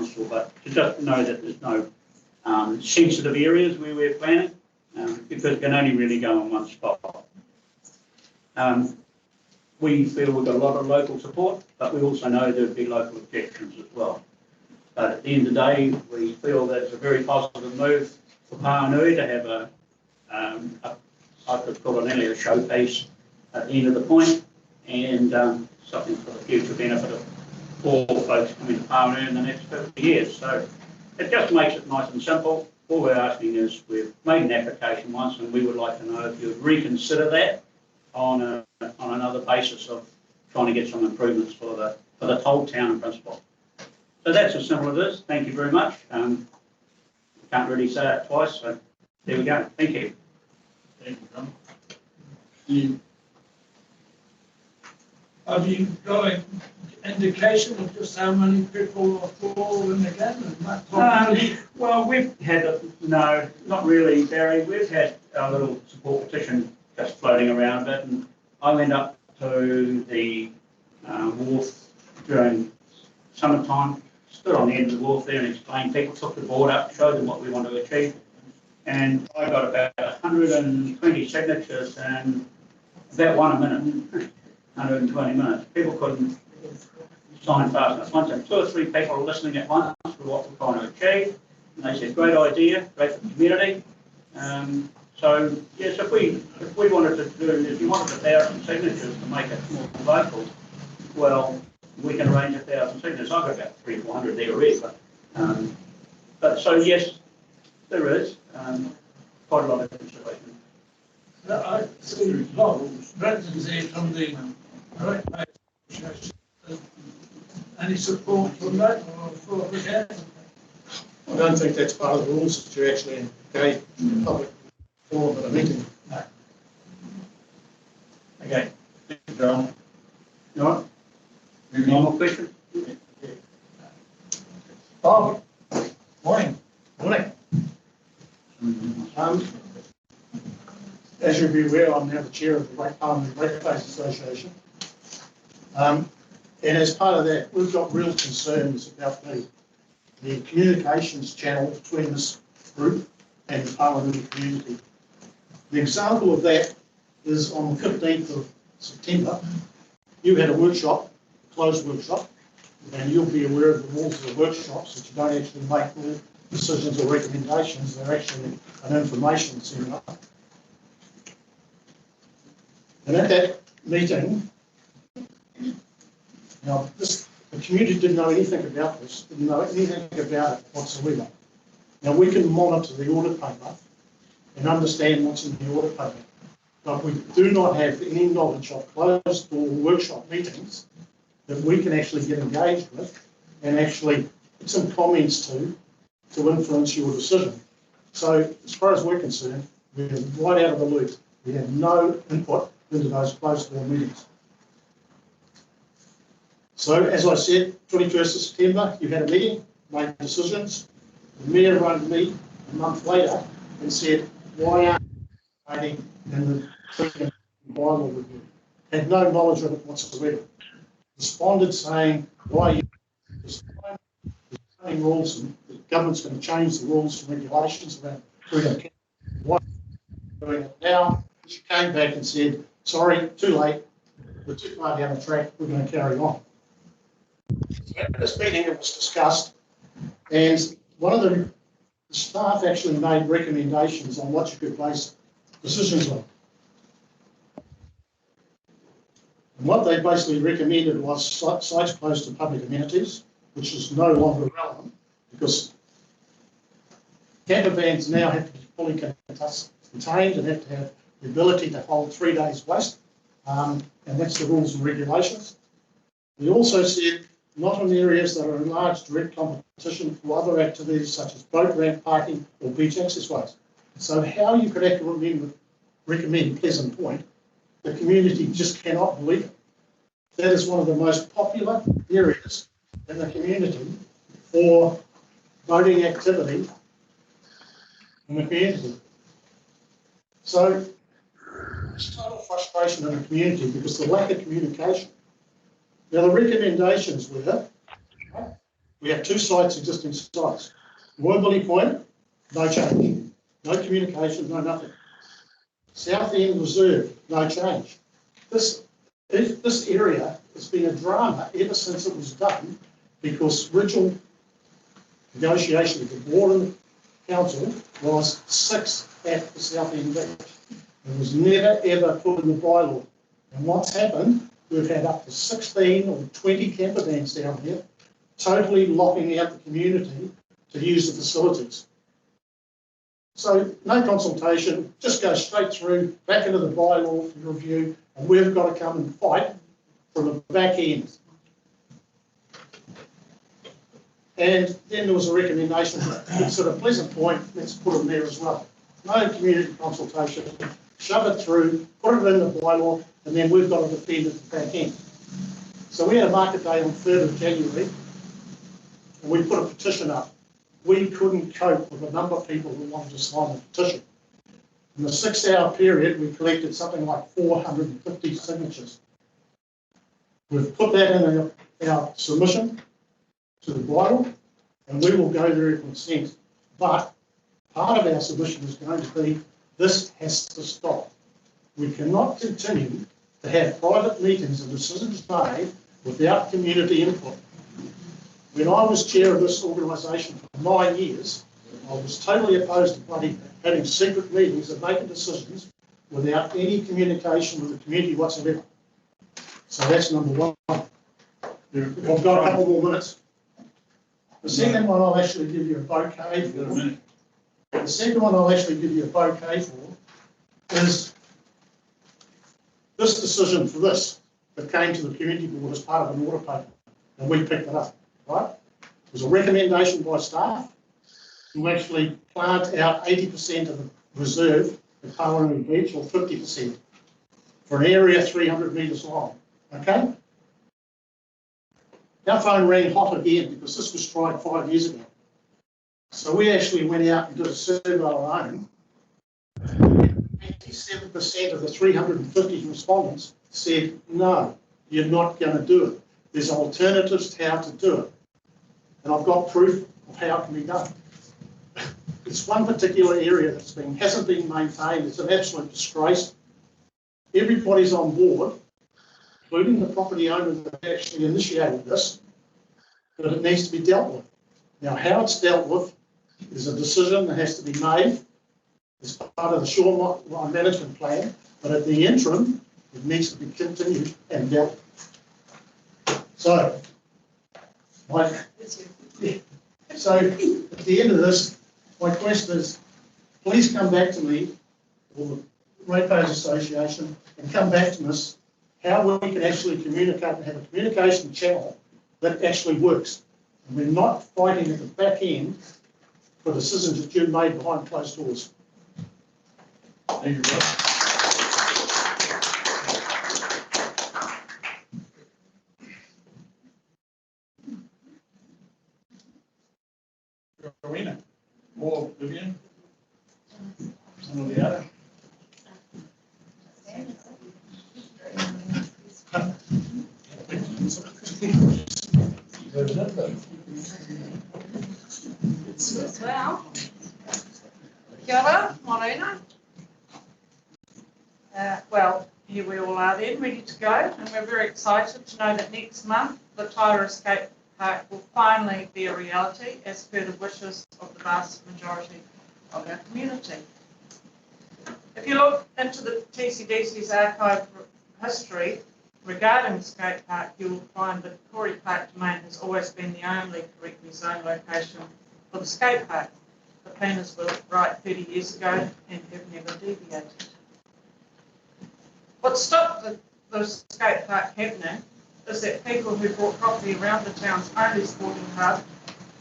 council, but to just know that there's no sensitive areas where we're planning, because it can only really go in one spot. We feel we've got a lot of local support, but we also know there would be local objections as well. But at the end of the day, we feel that it's a very positive move for Pauanui to have I could call it nearly a showpiece at the end of the point, and something for the future benefit of all folks coming to Pauanui in the next 50 years. So it just makes it nice and simple. All we're asking is we've made an application once, and we would like to know if you would reconsider that on another basis of trying to get some improvements for the whole town in principle. So that's as simple as it is. Thank you very much. Can't really say it twice, so there we go. Thank you. Thank you, Tom. Have you got an indication of just how many people are falling again? Well, we've had, no, not really, Barry. We've had a little support petition just floating around a bit, and I went up to the wharf during summertime, stood on the end of the wharf there and explained. People took the board up, showed them what we want to achieve, and I got about 120 signatures in about 1 minute, 120 minutes. People couldn't sign fast enough. Once 2 or 3 people are listening at once for what we're trying to achieve, and they said, great idea, great for the community. So yes, if we wanted to do, if you wanted 1,000 signatures to make it more vocal, well, we can arrange 1,000 signatures. I've got about 300 or 400 there already, but so yes, there is quite a lot of consideration. I see a lot of residents here from the any support from that or for that? I don't think that's part of the rules to actually engage in public forum at a meeting. No. Okay. Thank you, John. You all right? Any more questions? Bob, morning. Morning. As you'll be aware, I'm now the chair of the Parliament Ratepays Association. And as part of that, we've got real concerns about the communications channel between this group and the Parliament community. The example of that is on the 15th of September, you had a workshop, closed workshop, and you'll be aware of the rules of the workshops that you don't actually make all decisions or recommendations, they're actually an information seminar. And at that meeting, now the community didn't know anything about this, didn't know anything about it whatsoever. Now we can monitor the audit paper and understand what's in the audit paper, but we do not have any knowledge of closed door workshop meetings that we can actually get engaged with and actually put some comments to influence your decision. So as far as we're concerned, we're right out of the loop. We have no input into those closed door meetings. So as I said, 21st of September, you had a meeting, made decisions. The mayor rang me a month later and said, why aren't you participating in the bylaw review? Had no knowledge of it whatsoever. Responded saying, why are you changing rules, and the government's going to change the rules and regulations around freedom of capital. Why are you doing it now? She came back and said, sorry, too late. We're too far down the track. We're going to carry on. So at this meeting, it was discussed, and one of the staff actually made recommendations on what you could base decisions on. And what they basically recommended was sites close to public amenities, which is no longer relevant because camper vans now have to be fully contained and have to have the ability to hold 3 days waste, and that's the rules and regulations. We also said not in areas that are in large direct competition for other activities such as boat ramp parking or beach access ways. So how you could recommend Pleasant Point, the community just cannot believe it. That is one of the most popular areas in the community for boating activity in the community. So there's total frustration in the community because of the lack of communication. Now the recommendations were We have 2 sites, existing sites. Royal Point, no change. No communication, no nothing. South End Reserve, no change. This area has been a drama ever since it was done, because original negotiation with the board and the council was 6 at the South End Beach. It was never ever put in the bylaw. And what's happened, we've had up to 16 or 20 camper vans down here, totally locking out the community to use the facilities. So no consultation, just go straight through, back into the bylaw for review, and we've got to come and fight from the back end. And then there was a recommendation, it's at a Pleasant Point, let's put them there as well. No community consultation, shove it through, put it in the bylaw, and then we've got to defend it at the back end. So we had a market day on 3rd of January, and we put a petition up. We couldn't cope with the number of people who wanted to sign the petition. In the 6-hour period, we collected something like 450 signatures. We've put that in our submission to the bylaw, and we will go there in consent. But part of our submission is going to be, this has to stop. We cannot continue to have private meetings and decisions made without community input. When I was chair of this organisation for 9 years, I was totally opposed to bloody having secret meetings and making decisions without any communication with the community whatsoever. So that's number 1. I've got a couple more minutes. The second one I'll actually give you a bouquet for. The second one I'll actually give you a bouquet for is this decision for this that came to the community board as part of an order paper, and we picked it up. Right? It was a recommendation by staff to actually plant out 80% of the reserve at Pauanui Beach, or 50%, for an area 300 metres long. Okay? Our phone rang hot again because this was tried 5 years ago. So we actually went out and did a survey of our own. 87% of the 350 respondents said, no, you're not going to do it. There's alternatives to how to do it. And I've got proof of how it can be done. It's one particular area that hasn't been maintained. It's an absolute disgrace. Everybody's on board, including the property owner that actually initiated this, but it needs to be dealt with. Now, how it's dealt with is a decision that has to be made as part of the shoreline management plan, but at the interim, it needs to be continued and dealt with. So, so at the end of this, my question is, please come back to me, or the Ratepayers Association, and come back to us how we can actually communicate and have a communication channel that actually works. And we're not fighting at the back end for decisions that you've made behind closed doors. Thank you, Rob. Rowena, or Vivian, one or the other. Well, kia ora, Morena. Well, here we all are then, ready to go, and we're very excited to know that next month the Tairua Skate Park will finally be a reality as per the wishes of the vast majority of our community. If you look into the TCDC's archive history regarding the skate park, you will find that Corey Park Domain has always been the only correctly zoned location for the skate park. The planners were right 30 years ago and have never deviated. What stopped the skate park happening is that people who bought property around the town's only sporting hub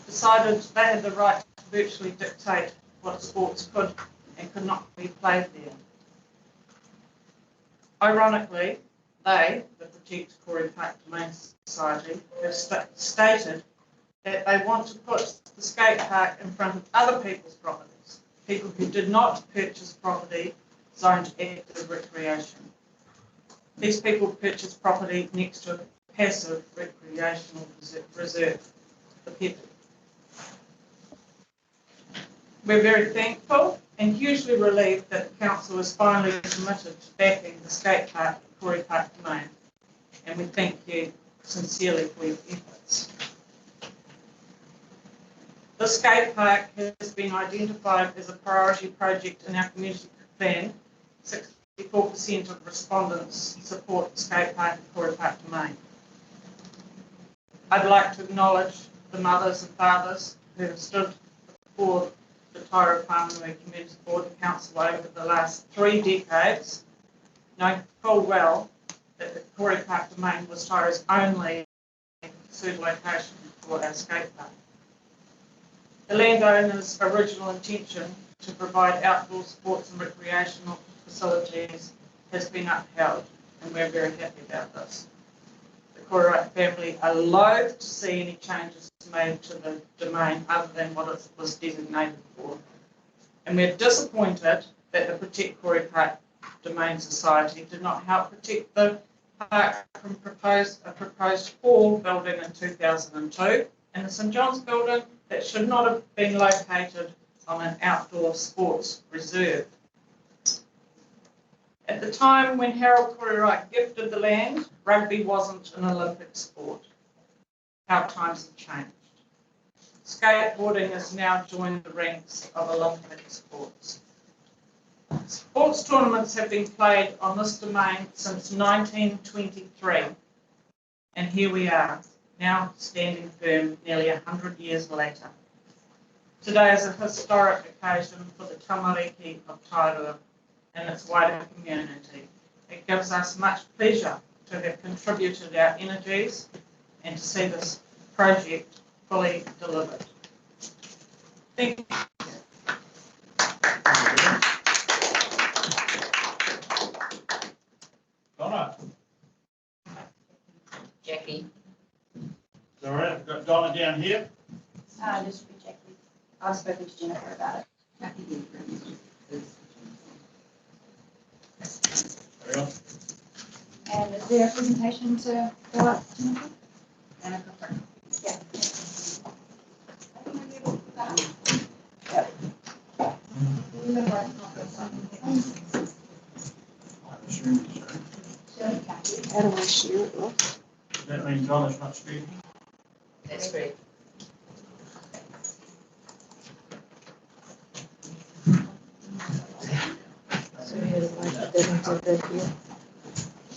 decided they had the right to virtually dictate what sports could and could not be played there. Ironically, they, the Protect Corey Park Domain Society, have stated that they want to put the skate park in front of other people's properties, people who did not purchase property zoned active recreation. These people purchased property next to a passive recreational reserve. the people. We're very thankful and hugely relieved that the council is finally committed to backing the skate park at Corey Park Domain, and we thank you sincerely for your efforts. The skate park has been identified as a priority project in our community plan. 64% of respondents support the skate park at Corey Park Domain. I'd like to acknowledge the mothers and fathers who have stood before the Tairua Pauanui Community Board and Council over the last 3 decades, knowing full well that the Corey Park Domain was Tairua's only suitable location for our skate park. The landowner's original intention to provide outdoor sports and recreational facilities has been upheld, and we're very happy about this. The Corey family are loath to see any changes made to the domain other than what it was designated for. And we're disappointed that the Protect Corey Park Domain Society did not help protect the park from a proposed hall building in 2002 and the St John's building that should not have been located on an outdoor sports reserve. At the time when Harold Corey gifted the land, rugby wasn't an Olympic sport. Our times have changed. Skateboarding has now joined the ranks of Olympic sports. Sports tournaments have been played on this domain since 1923, and here we are, now standing firm nearly 100 years later. Today is a historic occasion for the tamariki of Tairua and its wider community. It gives us much pleasure to have contributed our energies and to see this project fully delivered. Thank you. Donna, Jackie. all right, I've got Donna down here. Just for Jackie. I've spoken to Jennifer about it. There you go. And is there a presentation to go up, Jennifer? Yeah. How do I share it? Does that mean Donna's not speaking? That's great. So how do I put that into the here?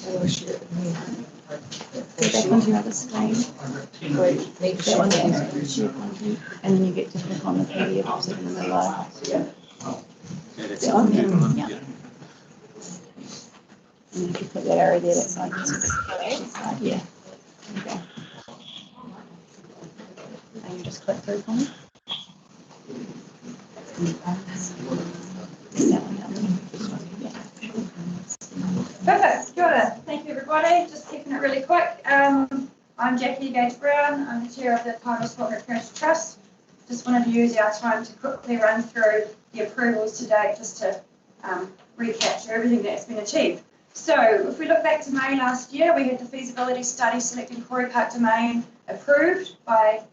How do I share it in here? Go back onto your other screen. Wait, that one that is share content, and then you get to click on the PDF option in the low. Is that on there? Yeah. And if you put that arrow there, that's like, yeah. Okay. And you just click through for me. That one, this one, yeah. Perfect, kia ora. Thank you everybody, just keeping it really quick. I'm Jackie Gates-Brown, I'm the chair of the Tairua Sport Recreation Trust. Just wanted to use our time to quickly run through the approvals to date, just to recapture everything that's been achieved. So if we look back to May last year, we had the feasibility study selecting Corey Park Domain approved by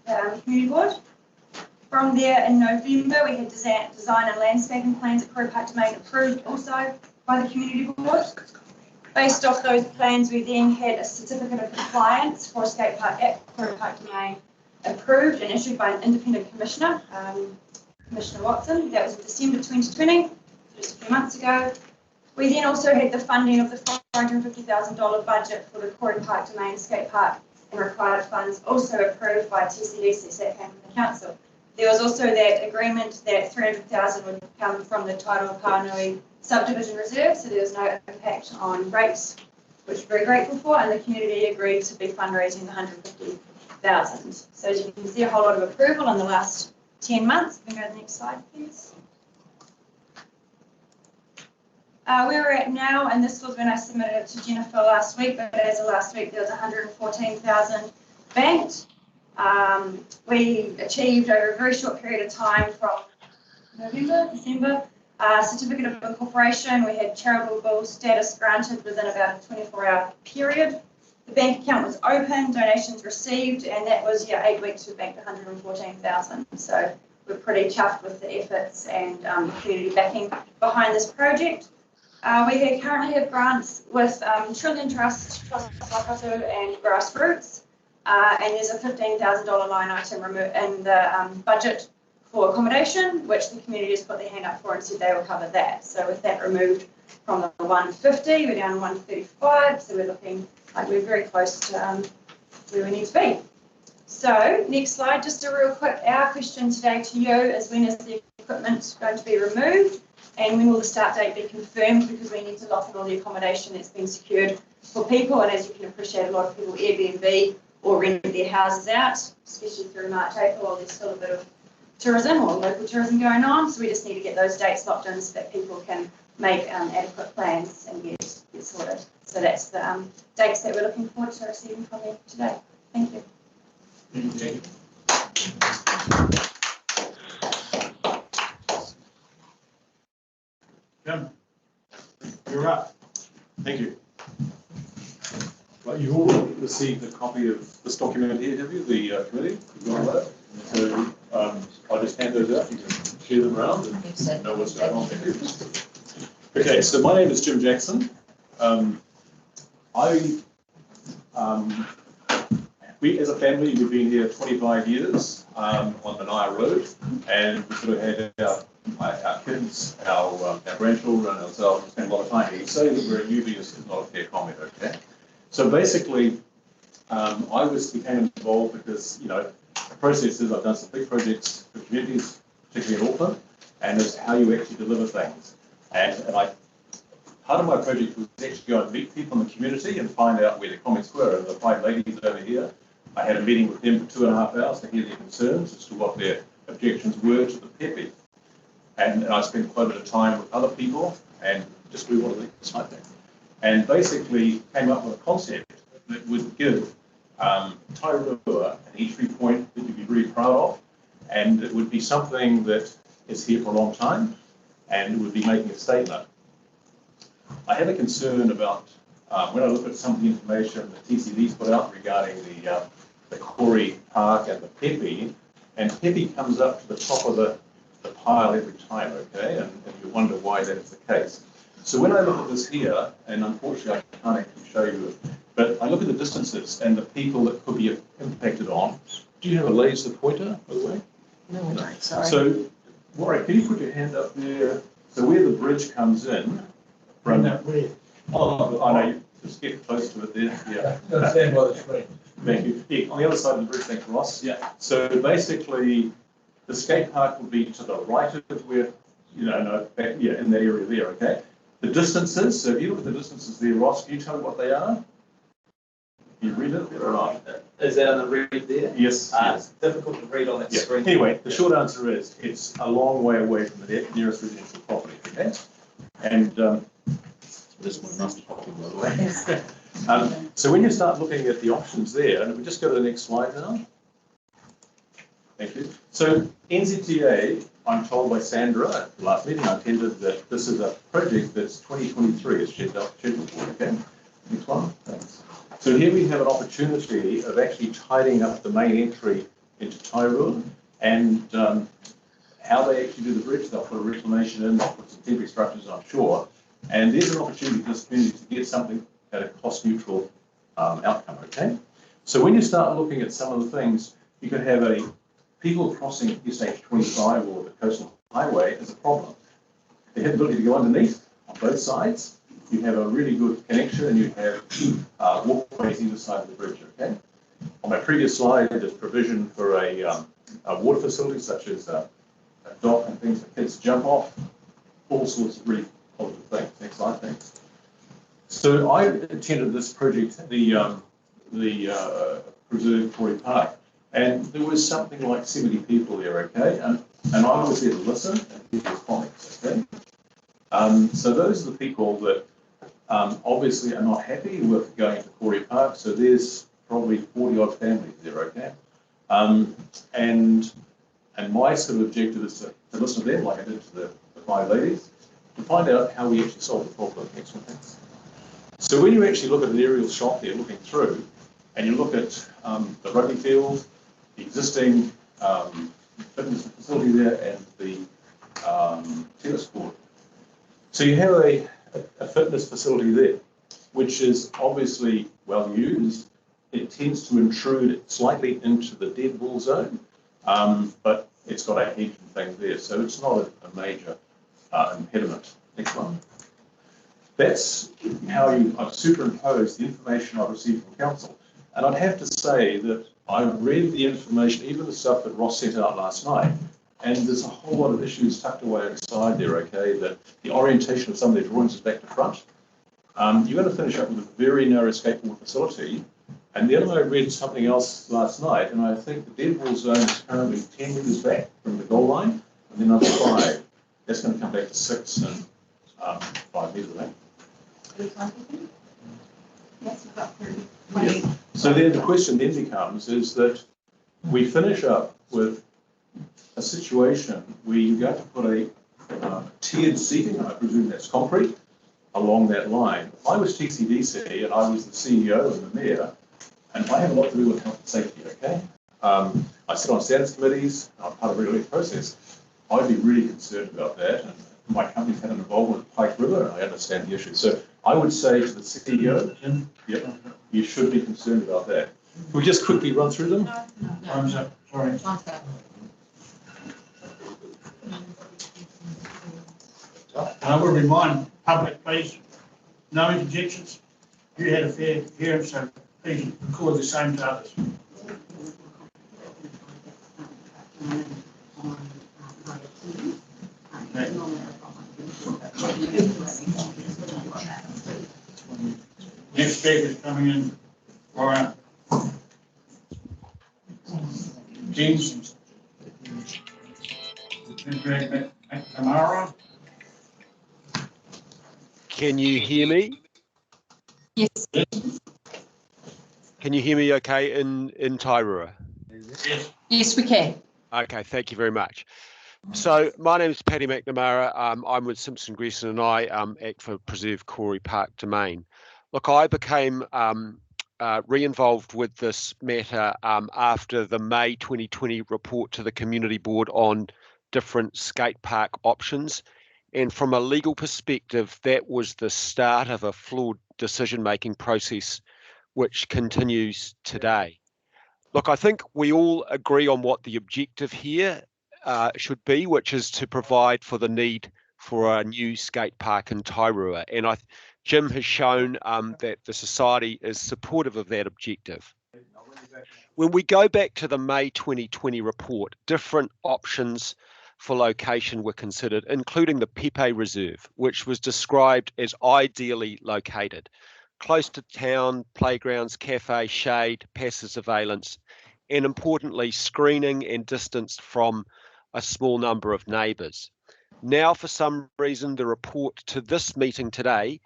the Community Board. From there in November, we had design and landscaping plans at Corey Park Domain approved also by the Community Board. Based off those plans, we then had a certificate of compliance for a skate park at Corey Park Domain approved and issued by an independent commissioner, Commissioner Watson. That was in December 2020, just a few months ago. We then also had the funding of the $450,000 budget for the Corey Park Domain skate park and required funds also approved by TCDC, so that came from the council. There was also that agreement that $300,000 would come from the Tairua Pauanui subdivision reserve, so there was no impact on rates, which we're very grateful for, and the community agreed to be fundraising the $150,000. So as you can see, a whole lot of approval in the last 10 months. We can go to the next slide, please. Where we're at now, and this was when I submitted it to Jennifer last week, but as of last week, there was $114,000 banked. We achieved over a very short period of time from November, December, certificate of incorporation. We had charitable bill status granted within about a 24-hour period. The bank account was open, donations received, and that was, 8 weeks, we banked 114,000. So we're pretty chuffed with the efforts and the community backing behind this project. We currently have grants with Trillion Trust, Waikato and Grassroots, and there's a $15,000 line item in the budget for accommodation, which the community has put their hand up for and said they will cover that. So with that removed from the 150, we're down to 135, so we're looking like we're very close to where we need to be. So next slide, just a real quick, our question today to you is when is the equipment going to be removed and when will the start date be confirmed, because we need to lock in all the accommodation that's been secured for people, and as you can appreciate, a lot of people Airbnb or rent their houses out, especially through March, April, while there's still a bit of tourism or local tourism going on, so we just need to get those dates locked in so that people can make adequate plans and get sorted. So that's the dates that we're looking forward to receiving from you today. Thank you. Thank you. Jim, you're up. Thank you. Well, you've all received a copy of this document here, have you? The committee? You've got that? So I'll just hand those out. You can share them around and know what's going on there. Okay, so my name is Jim Jackson. We as a family, we've been here 25 years on Manaia Road, and we sort of had our kids, our grandchildren, ourselves, spend a lot of time here. So that we're a newbie is not a fair comment, okay? So basically, I became involved because, the process is I've done some big projects for communities, particularly in Auckland, and it's how you actually deliver things. And part of my project was actually go and meet people in the community and find out where their comments were. And the 5 ladies over here, I had a meeting with them for 2.5 hours to hear their concerns as to what their objections were to the PEPI. And I spent quite a bit of time with other people and just we wanted to decide that. And basically came up with a concept that would give Tairua an entry point that you'd be very proud of, and it would be something that is here for a long time and would be making a statement. I have a concern about when I look at some of the information that TCDC put out regarding the Corey Park and the PEPI, and PEPI comes up to the top of the pile every time, okay, and you wonder why that is the case. So when I look at this here, and unfortunately I can't actually show you it, but I look at the distances and the people that could be impacted on. Do you have a laser pointer, by the way? No, I don't, sorry. So, Warwick, can you put your hand up there? So where the bridge comes in, from that way. Oh, I know, you just get close to it there. Yeah. Stand by the screen. Thank you. Yeah, on the other side of the bridge, thanks, Ross. Yeah. So basically, the skate park will be to the right of where, in that area there, okay? The distances, so if you look at the distances there, Ross, can you tell me what they are? You read it there or not? Is that on the read there? Yes. It's difficult to read on that screen. Anyway, the short answer is it's a long way away from the nearest residential property, okay? And this one must pop in, by the way. So when you start looking at the options there, and if we just go to the next slide now. Thank you. So NZTA, I'm told by Sandra at the last meeting I attended that this is a project that's 2023 is scheduled for, okay? Next one, thanks. So here we have an opportunity of actually tidying up the main entry into Tairua and how they actually do the bridge. They'll put a reclamation in, they'll put some temporary structures, I'm sure. And there's an opportunity for this community to get something at a cost-neutral outcome, okay? So when you start looking at some of the things, you could have people crossing SH25 or the coastal highway as a problem. They have the ability to go underneath on both sides. You have a really good connection and you have walkways either side of the bridge, okay? On my previous slide, there's provision for a water facility such as a dock and things that kids jump off, all sorts of really positive things. Next slide, thanks. So I attended this project, the Preserve Corey Park, and there was something like 70 people there, okay? And I was there to listen and hear their comments, okay? So those are the people that obviously are not happy with going to Corey Park, so there's probably 40 odd families there, okay? And my sort of objective is to listen to them, like I did to the 5 ladies, to find out how we actually solve the problem. Next one, thanks. So when you actually look at an aerial shot there, looking through, and you look at the rugby field, the existing fitness facility there, and the tennis court. So you have a fitness facility there, which is obviously well used. It tends to intrude slightly into the dead ball zone, but it's got a hedge and thing there, so it's not a major impediment. Next one. That's how I've superimposed the information I've received from council. And I'd have to say that I've read the information, even the stuff that Ross sent out last night, and there's a whole lot of issues tucked away inside there, okay? The orientation of some of their drawings is back to front. You're going to finish up with a very narrow skateboard facility. And then I read something else last night, and I think the dead ball zone is currently 10 metres back from the goal line, and then another 5. That's going to come back to 6 and 5 metres back. Yes, we've got 30. Yeah. So then the question then becomes is that we finish up with a situation where you're going to put a tiered seating, I presume that's concrete, along that line. If I was TCDC and I was the CEO and the mayor, and I have a lot to do with health and safety, okay? I sit on standards committees, I'm part of the regulatory process. I'd be really concerned about that. And my company's had an involvement with Pike River, and I understand the issue. So I would say to the CEO, yep, you should be concerned about that. Can we just quickly run through them? Time's up, sorry. And I will remind public, please, no interjections. You had a fair hearing, so please record the same to others. Next speaker is coming in via James. Tamara. Can you hear me? Yes. Can you hear me okay in Tairua? Yes. Yes, we can. Okay, thank you very much. So my name is Paddy McNamara. I'm with Simpson Gresson and I act for Preserve Corey Park Domain. Look, I became re-involved with this matter after the May 2020 report to the Community Board on different skate park options. And from a legal perspective, that was the start of a flawed decision-making process which continues today. Look, I think we all agree on what the objective here should be, which is to provide for the need for a new skate park in Tairua. And Jim has shown that the society is supportive of that objective. When we go back to the May 2020 report, different options for location were considered, including the Pepe Reserve, which was described as ideally located, close to town, playgrounds, cafe, shade, passive surveillance, and importantly, screening and distanced from a small number of neighbours. Now, for some reason, the report to this meeting today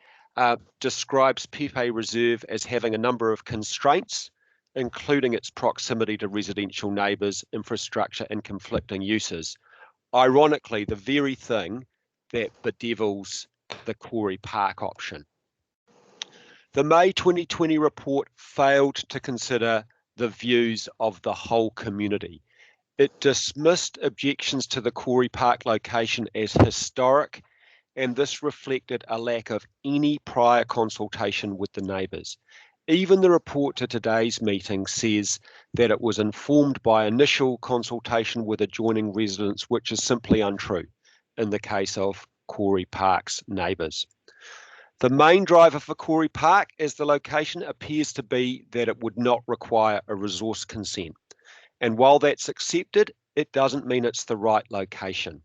describes Pepe Reserve as having a number of constraints, including its proximity to residential neighbours, infrastructure and conflicting uses. Ironically, the very thing that bedevils the Corey Park option. The May 2020 report failed to consider the views of the whole community. It dismissed objections to the Corey Park location as historic, and this reflected a lack of any prior consultation with the neighbours. Even the report to today's meeting says that it was informed by initial consultation with adjoining residents, which is simply untrue in the case of Corey Park's neighbours. The main driver for Corey Park as the location appears to be that it would not require a resource consent. And while that's accepted, it doesn't mean it's the right location.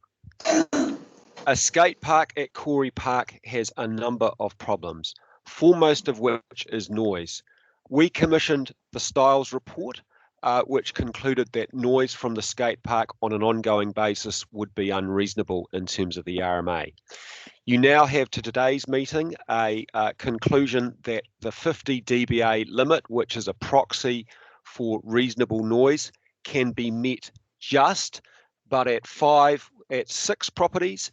A skate park at Corey Park has a number of problems, foremost of which is noise. We commissioned the Styles report, which concluded that noise from the skate park on an ongoing basis would be unreasonable in terms of the RMA. You now have to today's meeting a conclusion that the 50 dBA limit, which is a proxy for reasonable noise, can be met just, but at 6 properties,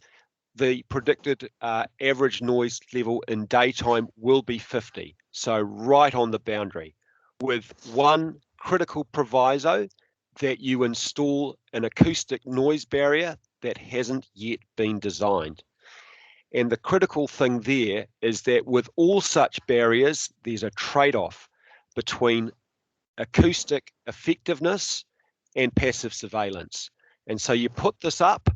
the predicted average noise level in daytime will be 50, so right on the boundary, with one critical proviso that you install an acoustic noise barrier that hasn't yet been designed. And the critical thing there is that with all such barriers, there's a trade-off between acoustic effectiveness and passive surveillance. And so you put this up,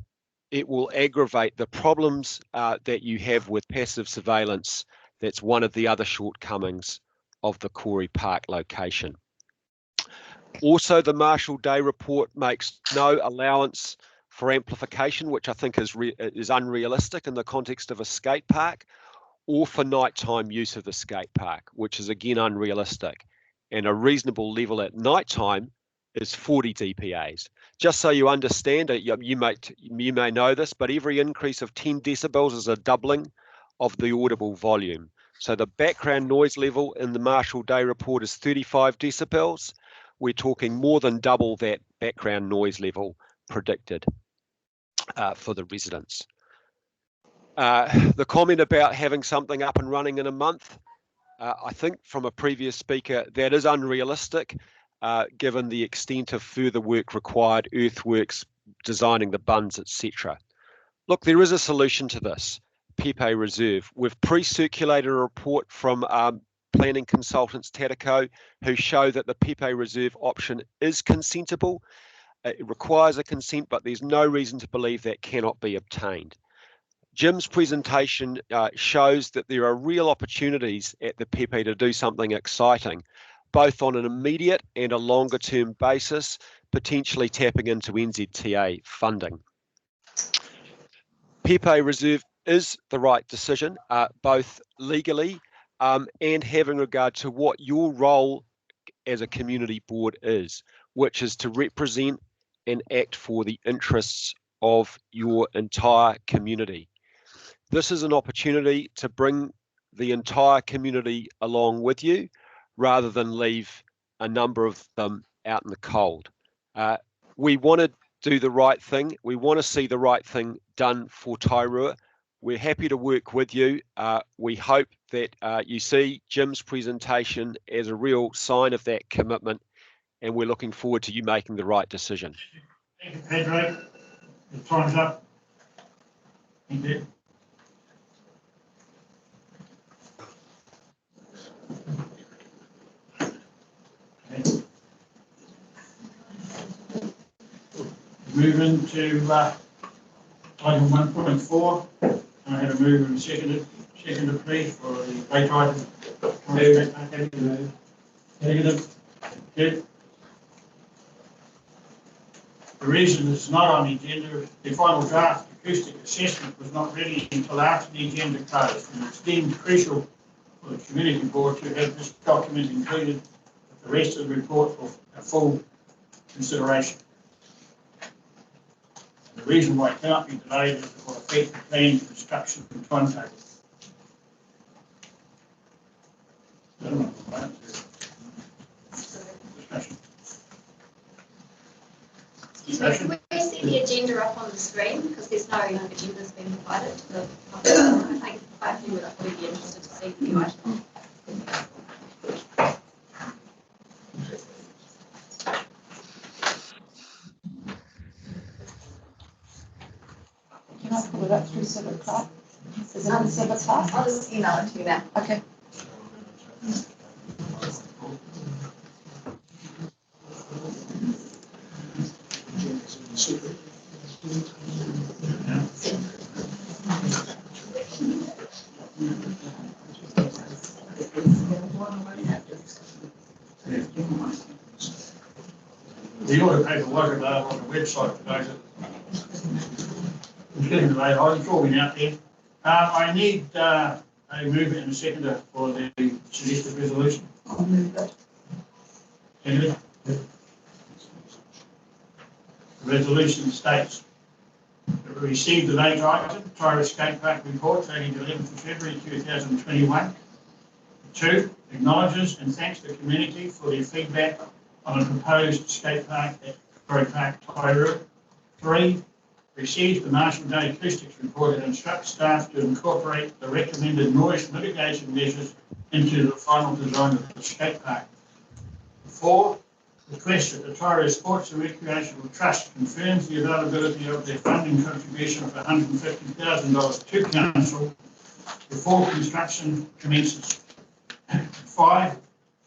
it will aggravate the problems that you have with passive surveillance. That's one of the other shortcomings of the Corey Park location. Also, the Marshall Day report makes no allowance for amplification, which I think is unrealistic in the context of a skate park, or for nighttime use of the skate park, which is again unrealistic. And a reasonable level at nighttime is 40 dPAs. Just so you understand it, you may know this, but every increase of 10 decibels is a doubling of the audible volume. So the background noise level in the Marshall Day report is 35 decibels. We're talking more than double that background noise level predicted for the residents. The comment about having something up and running in a month, I think from a previous speaker, that is unrealistic, given the extent of further work required, earthworks, designing the bunds, etc. Look, there is a solution to this, Pepe Reserve. We've pre-circulated a report from planning consultants Tadeko, who show that the Pepe Reserve option is consentable. It requires a consent, but there's no reason to believe that cannot be obtained. Jim's presentation shows that there are real opportunities at the Pepe to do something exciting, both on an immediate and a longer term basis, potentially tapping into NZTA funding. Pepe Reserve is the right decision, both legally and having regard to what your role as a community board is, which is to represent and act for the interests of your entire community. This is an opportunity to bring the entire community along with you, rather than leave a number of them out in the cold. We want to do the right thing. We want to see the right thing done for Tairua. We're happy to work with you. We hope that you see Jim's presentation as a real sign of that commitment, and we're looking forward to you making the right decision. Thank you, Pedro. Your time's up. Thank you. Moving to item 1.4. I had a move and seconded please for the late item. Negative. Good. The reason it's not on the agenda, the final draft acoustic assessment was not ready until after the agenda closed, and it's deemed crucial for the community board to have this document included with the rest of the report for a full consideration. The reason why it cannot be delayed is it will affect the planned construction timetable. Discussion. Can we see the agenda up on the screen? Because there's no agenda that's been provided to the public. I think quite a few would probably be interested to see the new item. Can I pull it up through Civic Club? Is it in Civic Club? I'll just email it to you now. Okay. The order paper was available on the website for those that it's getting delayed. I'm talking out there. I need a mover and a seconder for the suggested resolution. I'll move it. Seconded. The resolution states that we received the late item, Tairua Skate Park report dated 11th of February 2021. 2, acknowledges and thanks the community for their feedback on a proposed skate park at Corey Park, Tairua. 3, receives the Marshall Day Acoustics Report and instructs staff to incorporate the recommended noise mitigation measures into the final design of the skate park. 4, request that the Tairua Sports and Recreational Trust confirms the availability of their funding contribution of $150,000 to council before construction commences. 5,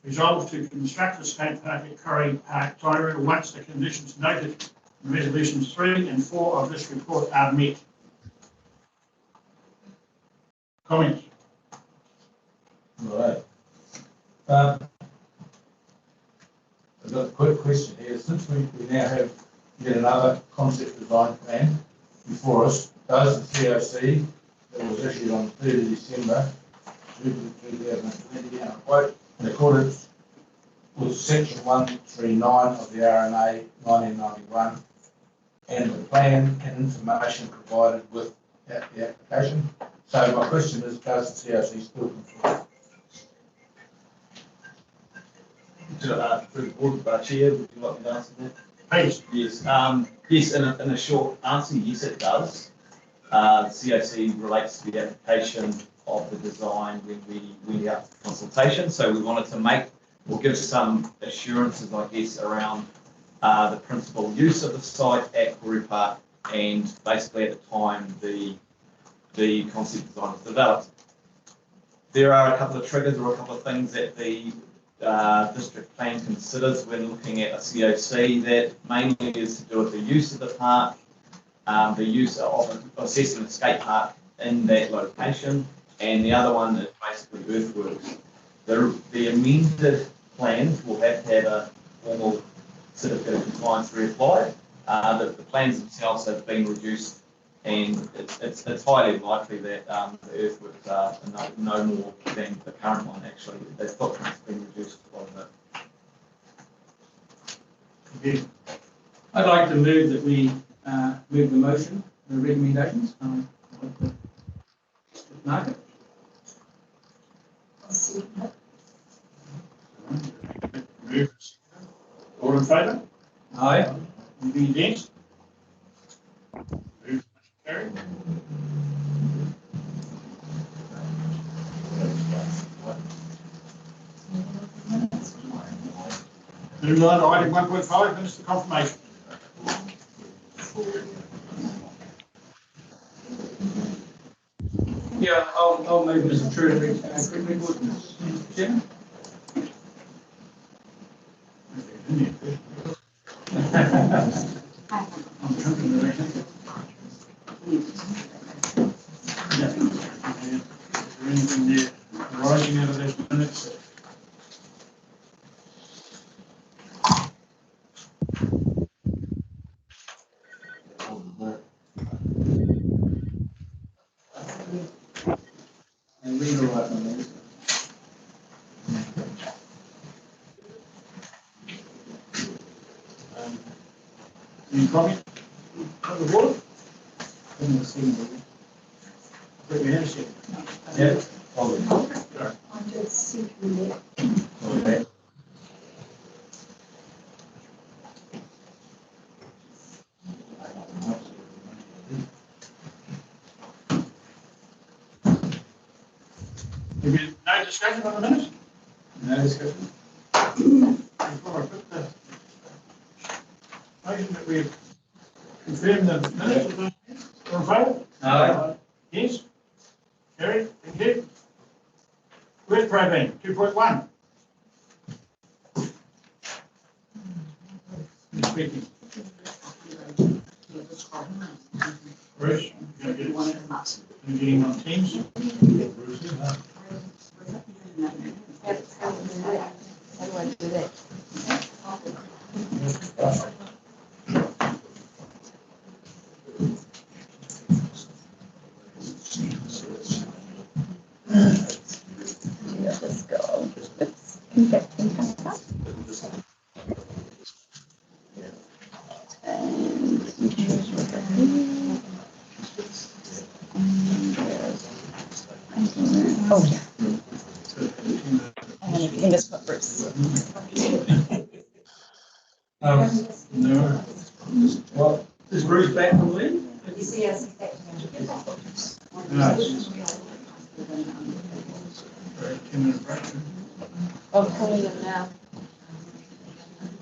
resolve to construct the skate park at Corrie Park, Tairua, once the conditions noted in resolutions 3 and 4 of this report are met. Comments? All right. I've got a quick question here. Since we now have yet another concept design plan before us, does the COC that was issued on 3rd December 2020, quote, in accordance with section 139 of the RNA 1991 and the plan and information provided with the application? So my question is, does the COC still conform? To the board, Chair, would you like me to answer that? Please. Yes. Yes, in a short answer, yes, it does. COC relates to the application of the design when we went out for consultation. So we wanted to make or give some assurances, I guess, around the principal use of the site at Corrie Park, and basically at the time the concept design was developed. There are a couple of triggers or a couple of things that the district plan considers when looking at a COC. That mainly is to do with the use of the park, the use of assessing the skate park in that location, and the other one is basically earthworks. The amended plans will have to have a formal certificate of compliance reapplied. The plans themselves have been reduced, and it's highly likely that the earthworks are no more than the current one. Actually, the footprint's been reduced quite a bit. I'd like to move that we move the motion, the recommendations. Margaret? All in favour? Aye. Anything against? Move carried. Moving on to item 1.5, Minister confirmation. Yeah, I'll move Mr. True to quick report, Mr. Chairman. I'm jumping around. Is there anything there arising out of those minutes? And read all right on these. Any comment from the board? Put your hand up. Yeah. I'm just seeking that. Okay. No discussion on the minutes? No discussion. Before I put the motion that we confirm the minutes, all in favour? Aye. Yes? Carried, thank you. Where's propane, 2.1? Speaking. Bruce, you're going to get him on Teams? How do I do that? Let's go. It's infecting us. And here's what I need. Oh, yeah. And if you can just put Bruce. No. Well, is Bruce back from leave? You see us expecting. No. 10-minute break. I'm calling him now.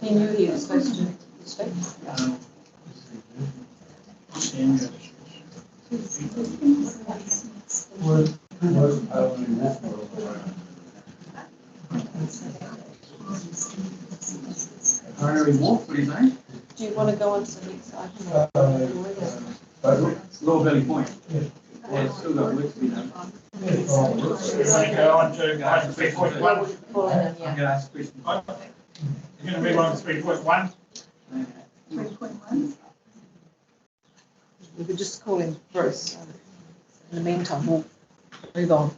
He knew he was supposed to speak. Primary walk, what do you think? Do you want to go on to the next item? Lower Valley Point. Yeah, it's still got work to be done. We want to go on to item 3.1. Calling him, I'm yeah. going to ask a question. We're going to move on to 3.1. 3.1. We could just call him Bruce. In the meantime, we'll move on.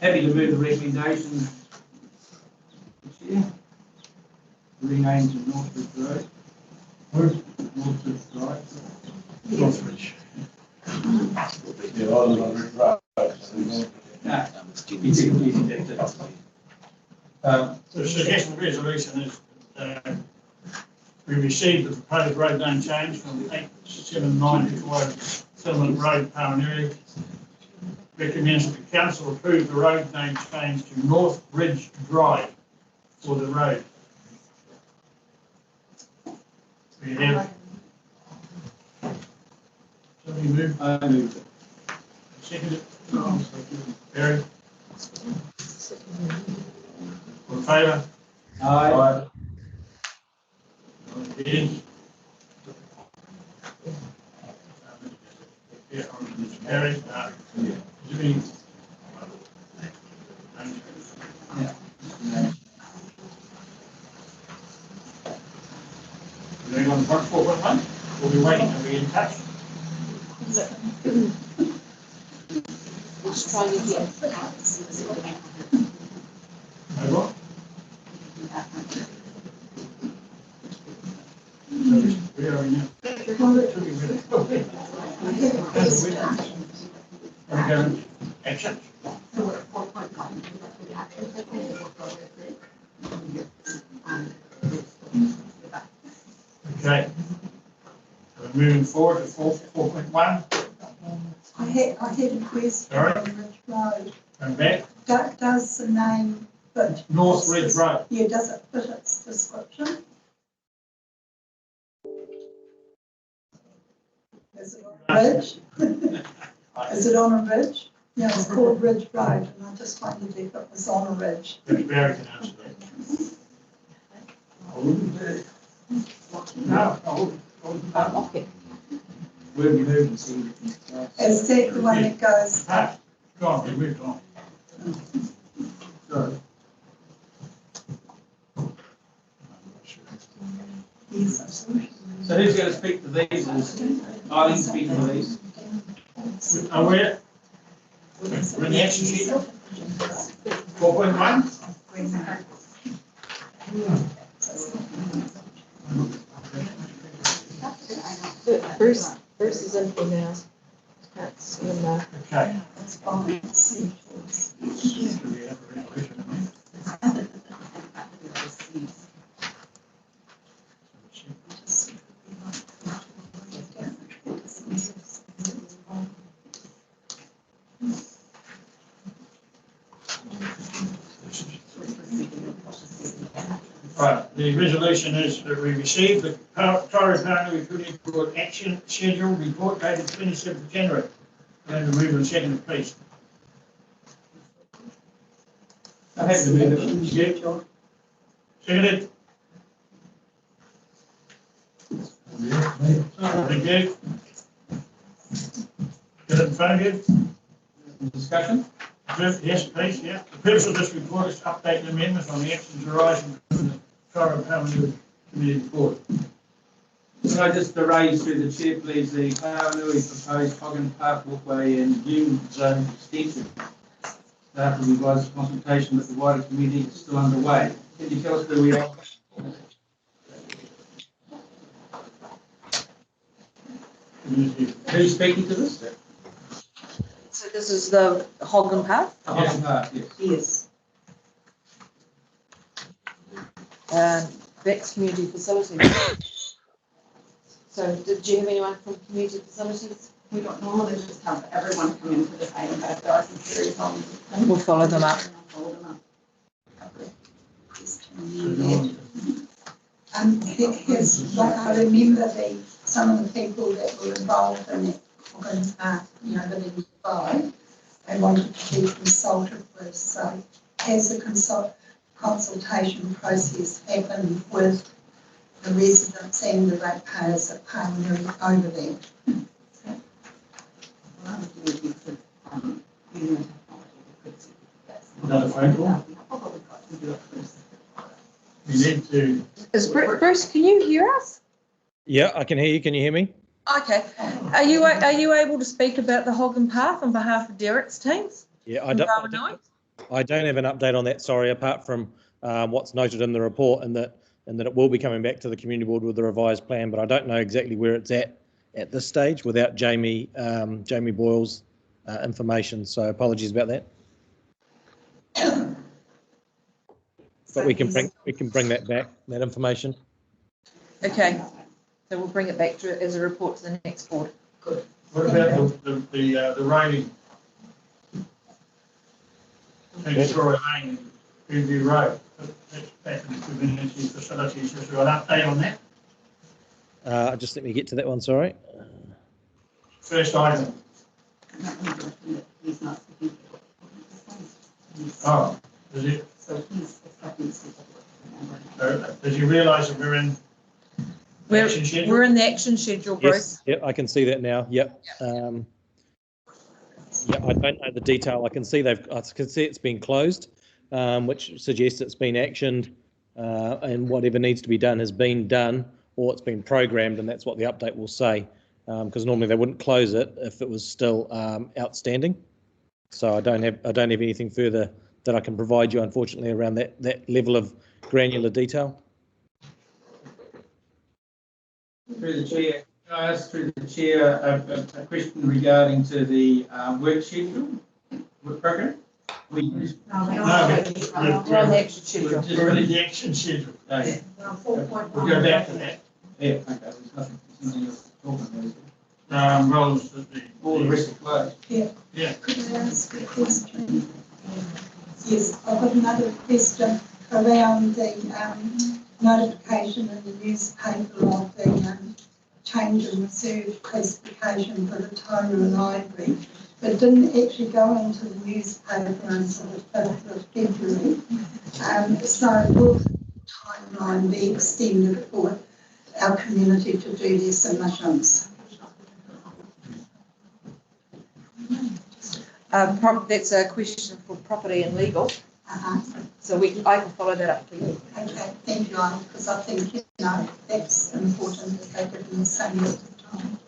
Happy to move the recommendation. Chair. Rename to Northridge Road. Northridge Drive. Northridge. Yeah, I live on Ridge Road. No, easy. The suggested resolution is we received the proposed road name change from 879 to Settlement Road, Pauanui. Recommends that the council approve the road name change to North Ridge Drive for the road. We have. Somebody move? I moved it. Seconded. Barry? All in favour? Aye. Against? Yeah, Barry? Jimmy? Yeah. Moving on to 4.1, we'll be waiting to be in touch. Let's try you again. Over. Where are we now? We're going action. Okay. We're moving forward to 4.1. I had a question Sorry? on Ridge Road. Going back. Does the name fit? North Ridge Road. Yeah, does it fit its description? Is it on a ridge? Is it on a ridge? Yeah, it's called Ridge Road, and I just wondered if it was on a ridge. Barry can answer that. I wouldn't do. No, I wouldn't. Okay. We'll be moving, see. Is that the one that goes? Ah, go on, we moved on. Sorry. Yes. So who's going to speak to these? Is Eileen speaking to these? Are we at? We're in the action sheet. 4.1. Bruce is in for now. Can't see him now. Okay. It's fine. Do we have a resolution? Right, the resolution is that we received the Tairua Pauanui Community Court Action Schedule report dated 27th of January. And the move and second, please. I have to move it. Yeah, John. Seconded. Thank you. Get it in front of you. Discussion? Yes, please, yeah. The purpose of this report is to update the amendments on the actions arising from the Tairua Pauanui Community Court. Can I just raise through the chair, please, the Pauanui proposed Hogan Park walkway and dune zone extension. After the revised consultation with the wider community is still underway. Can you tell us where we are? Who's speaking to this? So this is the Hogan Path? Hogan Park, yes. Yes. That's community facilities. So did you have anyone from community facilities? We don't normally just have everyone come in for the same, but if there are some serious ones. We'll follow them up. Follow them up. I remember some of the people that were involved in it, the 5, they wanted to be consulted with. So has the consultation process happened with the residents and the ratepayers at Pauanui over there? Another phone call? We need to. Bruce, can you hear us? Yeah, I can hear you. Can you hear me? Okay. Are you able to speak about the Hoggen Path on behalf of Derek's teams? Yeah, I don't have an update on that, sorry, apart from what's noted in the report and that it will be coming back to the community board with the revised plan, but I don't know exactly where it's at this stage without Jamie Boyle's information, so apologies about that. But we can bring that back, that information. Okay, so we'll bring it back as a report to the next board. Good. What about the rating? Tairua Lane, Greenview Road, that's back in the community facilities. Is there an update on that? Just let me get to that one, sorry. First item. He's not speaking. Oh, is it? So he's expecting to speak. Does he realise that we're in action schedule? We're in the action schedule, Bruce. Yes, I can see that now. Yep. Yeah, I don't know the detail. I can see it's been closed, which suggests it's been actioned, and whatever needs to be done has been done, or it's been programmed, and that's what the update will say. Because normally they wouldn't close it if it was still outstanding. So I don't have anything further that I can provide you, unfortunately, around that level of granular detail. Through the chair, can I ask through the chair a question regarding to the work schedule, work program? We're on the action schedule. We're in the action schedule. Okay. We'll go back to that. Yeah, okay. There's nothing else to talk about. Roles All the rest are closed. Yeah. Yeah. Could I ask a question? Yes, I've got another question around the notification in the newspaper of the change in reserve classification for the Tairua Library, but didn't actually go into the newspaper until the 5th of February. So will the timeline be extended for our community to do their submissions? That's a question for property and legal. So I can follow that up for you. Okay, thank you, Anna, because I think, that's important that they give them the same length of time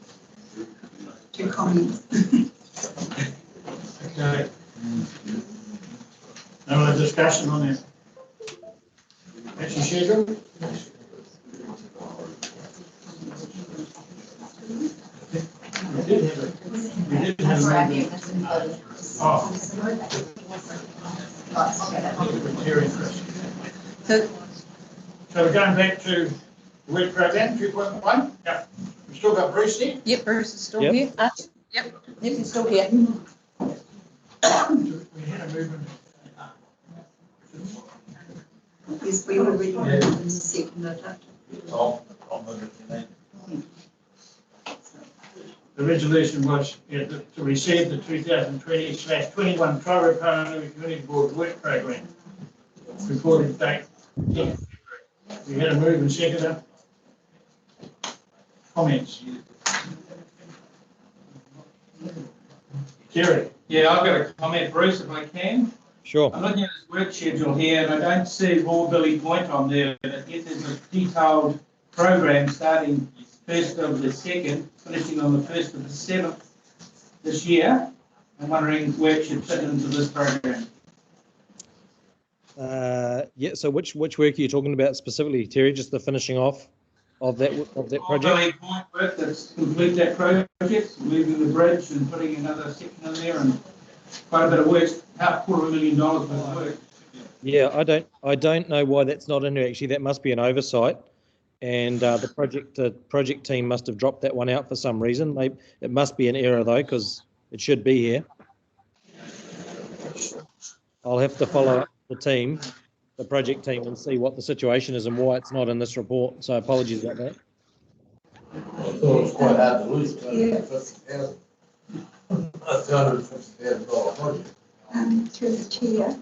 to comment. Okay. No other discussion on that? Action schedule? We did have a So we're going back to the work program 2.1. Yeah. We've still got Bruce there? Yep, Bruce is still here. Yep, he's still here. We had a movement. Yes, we were reading the second letter. The resolution was to receive the 2020/21 Tairua Pauanui Community Board Work Program. Recorded date 10th February. We had a move and second. Comments? Jerry? Yeah, I've got a comment, Bruce, if I can. Sure. I'm looking at this work schedule here, and I don't see Raw Billy Point on there, but yet there's a detailed program starting 1st of the 2nd, finishing on the 1st of the 7th this year. I'm wondering where it should fit into this program. Yeah, so which work are you talking about specifically, Terry? Just the finishing off of that project? Billy Point work that's complete that project, moving the bridge and putting another section in there, and quite a bit of work, about $250,000 worth of work. Yeah, I don't know why that's not in here. Actually, that must be an oversight, and the project team must have dropped that one out for some reason. It must be an error though, because it should be here. I'll have to follow up the team, the project team, and see what the situation is and why it's not in this report. So apologies about that. I thought it was quite hard to lose $250,000. That's $250,000 project. Through the chair,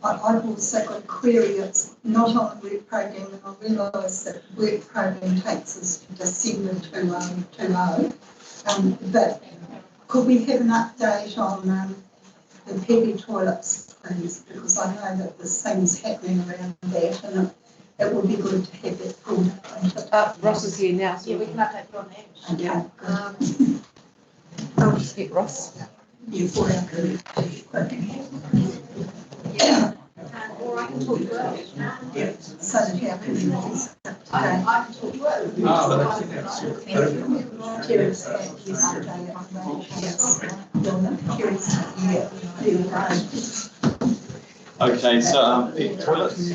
I've also got a query. It's not on the work program, and I realise that work program takes us to December 2020. But could we have an update on the heavy toilets, please? Because I know that there's things happening around that, and it would be good to have it pulled. Ross is here now, so Yeah, we can update you on that. Okay. I'll just get Ross. You for our group. Yeah. Or I can talk to her. Yeah, so that our community is up to date. I can talk to her. Terry's had yesterday at the Terry's here. Okay, so the toilets. I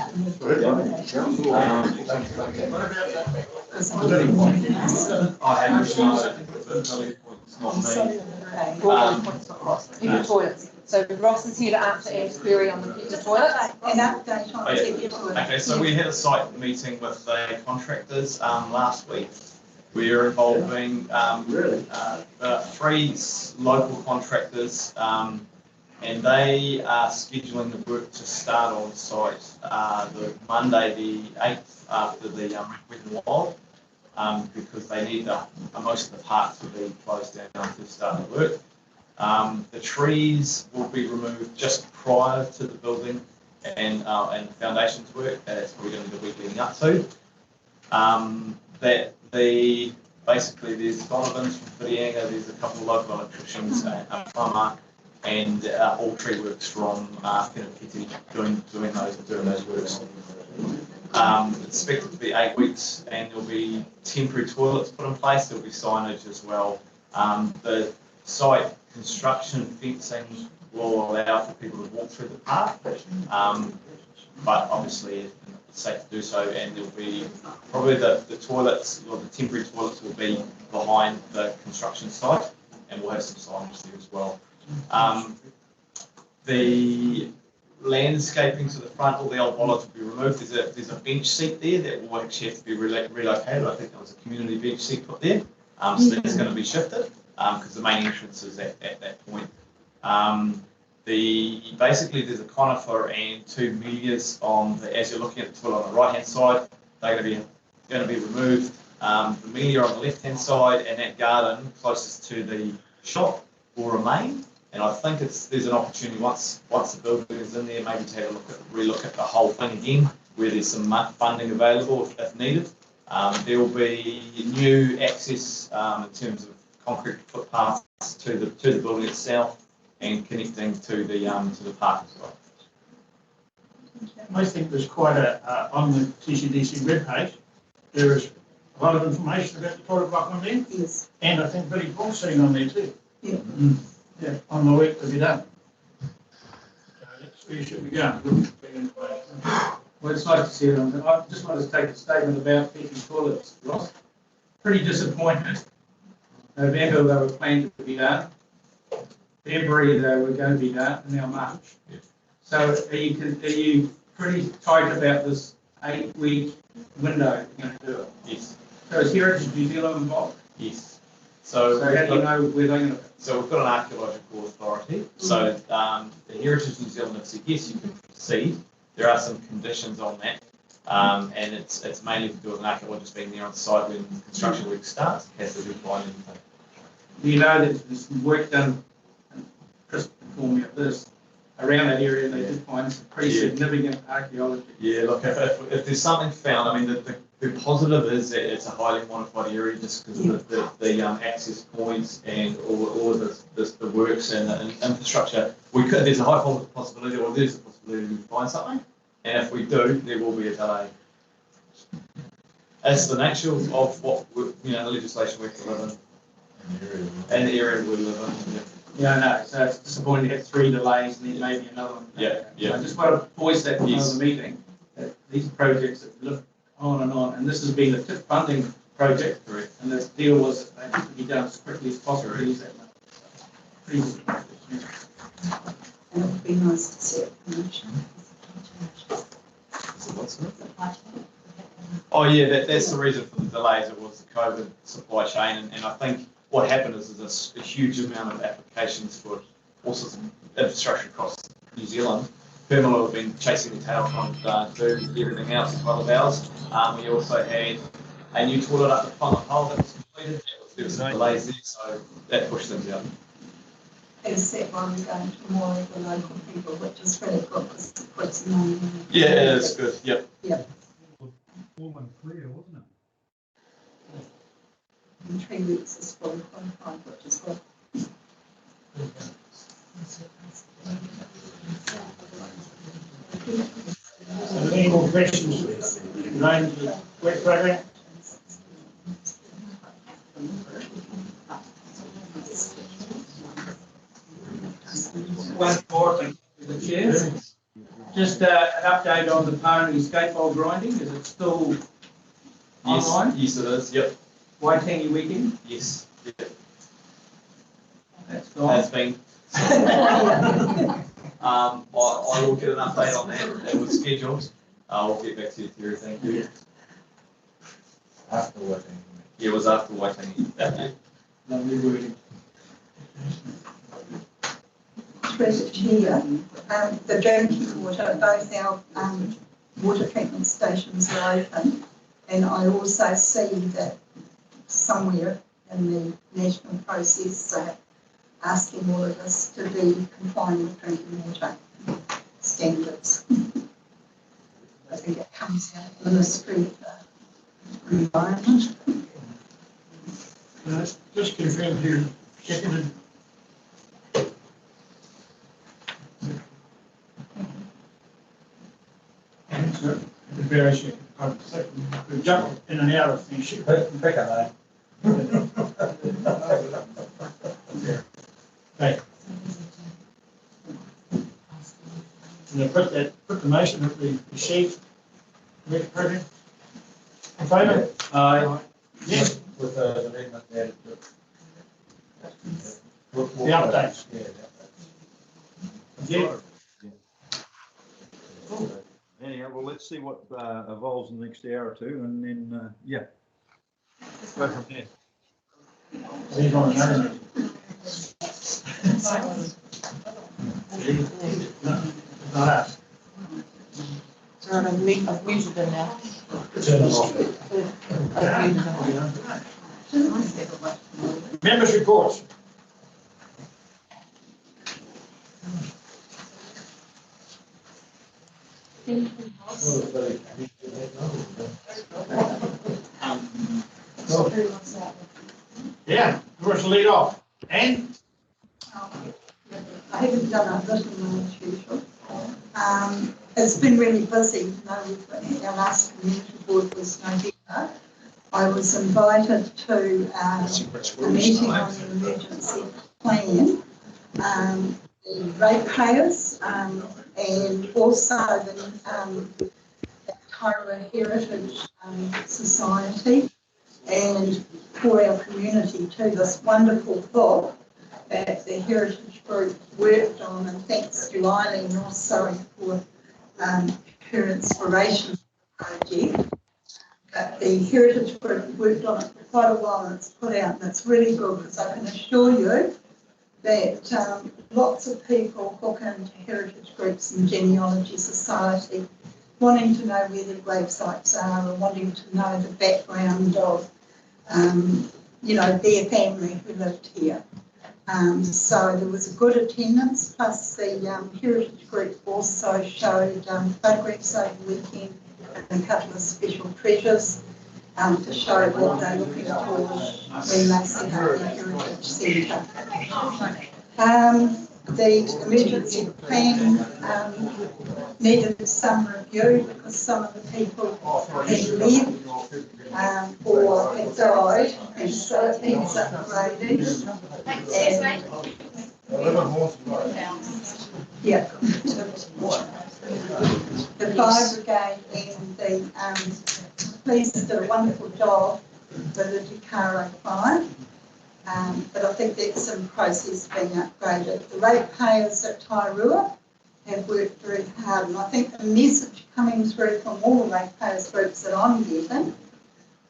haven't. Heavy toilets. So Ross is here to answer Anne's query on the heavy toilets. An update on the heavy toilets. Okay, so we had a site meeting with the contractors last week. We are involving three local contractors, and they are scheduling the work to start on site the Monday the 8th after the wet wild, because they need most of the park to be closed down to start the work. The trees will be removed just prior to the building and foundations work. That's what we're going to do the week leading up to. Basically there's Donovans from Whitianga, there's a couple of local electricians, a plumber, and all tree works from Pinakiti doing those works. It's expected to be 8 weeks, and there'll be temporary toilets put in place. There'll be signage as well. The site construction fencing will allow for people to walk through the park, but obviously it's safe to do so. And there'll be probably the toilets, or the temporary toilets, will be behind the construction site, and we'll have some signage there as well. The landscaping to the front, all the old bollards will be removed. There's a bench seat there that will actually have to be relocated. I think there was a community bench seat put there, so that's going to be shifted because the main entrance is at that point. Basically there's a conifer and two melias as you're looking at the toilet on the right hand side. They're going to be removed. The melia on the left hand side and that garden closest to the shop will remain. And I think there's an opportunity once the building is in there, maybe to have a relook at the whole thing again, where there's some funding available if needed. There will be new access in terms of concrete footpaths to the building itself and connecting to the park as well. I think there's quite on the TCDC webpage, there is a lot of information about the toilet block on there. Yes. And I think Billy Paul's sitting on there too. Yeah. Yeah, on the work to be done. So that's where you should be going. Big information. Well, it's nice to see it. I just wanted to take a statement about heavy toilets, Ross. Pretty disappointed. November they were planned to be done. February they were going to be done, and now March. Yeah. So are you pretty tight about this 8-week window you're going to do it? Yes. So is Heritage New Zealand involved? Yes. So how do you know where they're going to? So we've got an archaeological authority. So the Heritage New Zealand have said yes, you can proceed. There are some conditions on that, and it's mainly to do with an archaeologist being there on site when construction work starts. Has to do find anything. Do you know that there's some work done? Chris informed me of this around that area. They did find some pretty significant archaeology. Yeah, look, if there's something found, I mean, the positive is that it's a highly modified area just because of the access points and all of the works and the infrastructure. There's a high possibility, or there's a possibility we find something, and if we do, there will be a delay. It's the nature of what the legislation we have to live in, and the area we live in. Yeah. Yeah, I know, so it's disappointing to have 3 delays and then maybe another one. Yeah, yeah. I just want to voice that in Yes. the meeting, that these projects that look on, and this has been a TIP funding project. Correct. And this deal was that they have to be done as quickly as possible to use that money. Pretty good. And it would be nice to see it commercial. Oh, yeah, that's the reason for the delays. It was the COVID supply chain, and I think what happened is there's a huge amount of applications for all sorts of infrastructure across New Zealand. Pēmelo have been chasing the tail trying to do everything else as well as ours. We also had a new toilet up at Whangaparao that was completed. There was some delays there, so that pushed things out. As said, while we're going to more of the local people, which is really good because it puts money in. Yeah, it is good. Yep. Yep. Warm and clear, wasn't it? In 3 weeks is fully qualified, which is good. So any more questions relating to the work program? One more, thank you, the chair. Just an update on the Pauanui skateball grinding, is it still online? Yes, it is. Yep. Waitangi weekend? Yes. Yep. That's gone. Has been. I will get an update on that. It was scheduled. I'll get back to you, Terry. Thank you. After working. Yeah, it was after Waitangi. Lovely wording. Through the chair, the drinking water, both our water treatment stations are open, and I also see that somewhere in the national process asking all of us to be compliant with drinking water standards. I think it comes out of the Ministry of Environment. Just confirm who seconded. Variation. We've jumped in and out of things. Pick a name. Okay. And I put the motion that we received. Work program. In favour? Aye. Yes. With the amendment added to it. The updates. Yeah, the Yeah. Anyhow, well, let's see what evolves in the next hour or two, and then, yeah. Go from there. Leave on another meeting. Not us. So I've muted them now. Members' reports. Yeah, who wants to lead off? Anne? I haven't done a written as usual. It's been really busy. You know, our last community board was November. I was invited to a meeting on the emergency plan, the ratepayers, and also the Tairua Heritage Society, and for our community too, this wonderful book that the Heritage Group worked on, and thanks to Eileen also for her inspiration project. But the Heritage Group worked on it for quite a while, and it's put out, and it's really good because I can assure you that lots of people hook into heritage groups and genealogy society, wanting to know where their grave sites are, or wanting to know the background of, their family who lived here. So there was a good attendance, plus the heritage group also showed photographs over the weekend and a couple of special treasures to show what they're looking for when they set up the heritage centre. The emergency plan needed some review because some of the people had left or had died, and so it needs upgrading. And Yeah. The fire brigade and the police did a wonderful job with the Tairua Pauanui. But I think that's in process of being upgraded. The ratepayers at Tairua have worked very hard, and I think the message coming through from all the ratepayers groups that I'm getting,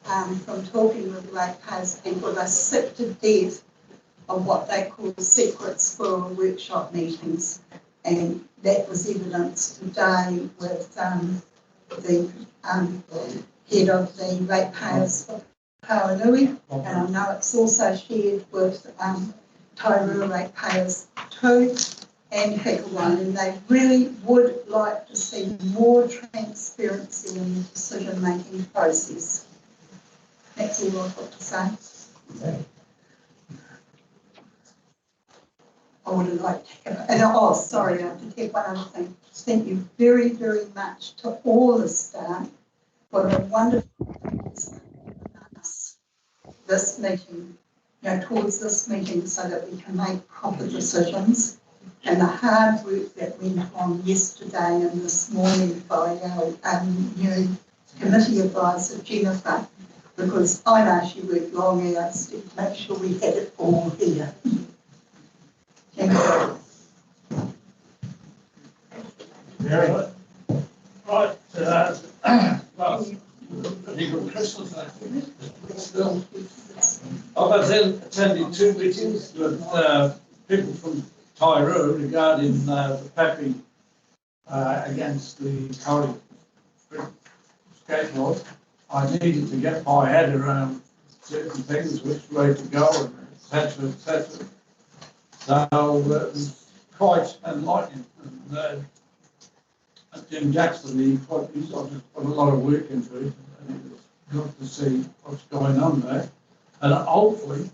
from talking with the ratepayers people, they're sick to death of what they call secret squirrel workshop meetings. And that was evidenced today with the head of the ratepayers of Pauanui, and I know it's also shared with Tairua ratepayers too, and Hikawai, and they really would like to see more transparency in the decision-making process. That's all I've got to say. I would have liked to, and oh, sorry, I have to take one other thing. Thank you very, very much to all the staff for a wonderful this meeting, towards this meeting, so that we can make proper decisions. And the hard work that went on yesterday and this morning by our new committee advisor, Jennifer, because I know she worked long hours to make sure we had it all here. Thank you. Very good. Right, well, legal Christmas, I think. Still, I've attended 2 meetings with people from Tairua regarding the PAPI against the current skateboard. I needed to get my head around certain things, which way to go, and etc., etc. So it was quite enlightening. And Jim Jackson, he's obviously put a lot of work into it, and it was good to see what's going on there. And hopefully,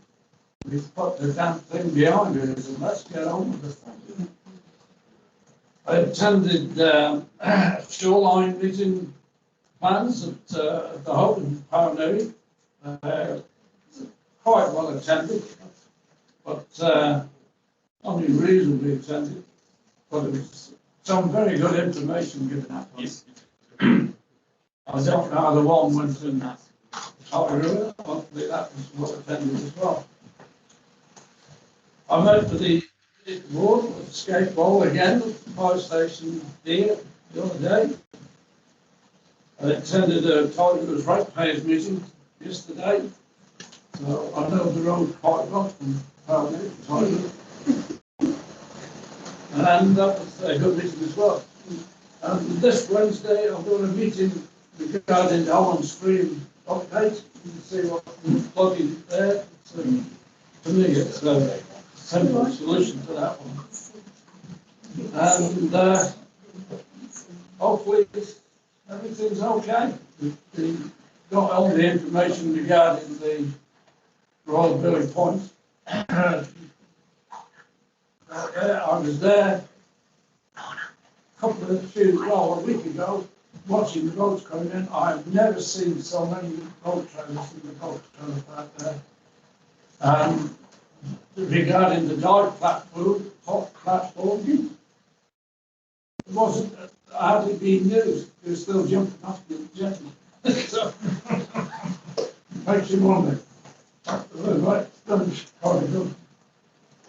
we've put the damn thing behind us, and let's get on with the thing. I attended shoreline meeting plans at the Hub in Pauanui. Quite well attended, but only reasonably attended. But it was some very good information given out. Yes. I don't know how the one went in Tairua. Hopefully that was well attended as well. I met with the board with the skateball again at the fire station there the other day. I attended a Tairua's ratepayers meeting yesterday. So I know the road quite well from Pauanui to Tairua. And that was a good meeting as well. And this Wednesday I've got a meeting regarding the Owen Stream update. You can see what we're plugging there. So, to me it's a simple solution to that one. And hopefully everything's okay. We've got all the information regarding the Royal Billy Point. I was there a week ago, watching the boats coming in. I've never seen so many boat trailers in the boat trailers out there. Regarding the dive platform, it wasn't hardly being used. It was still jumping off the jetty. So, makes you wonder. Right, that's quite good.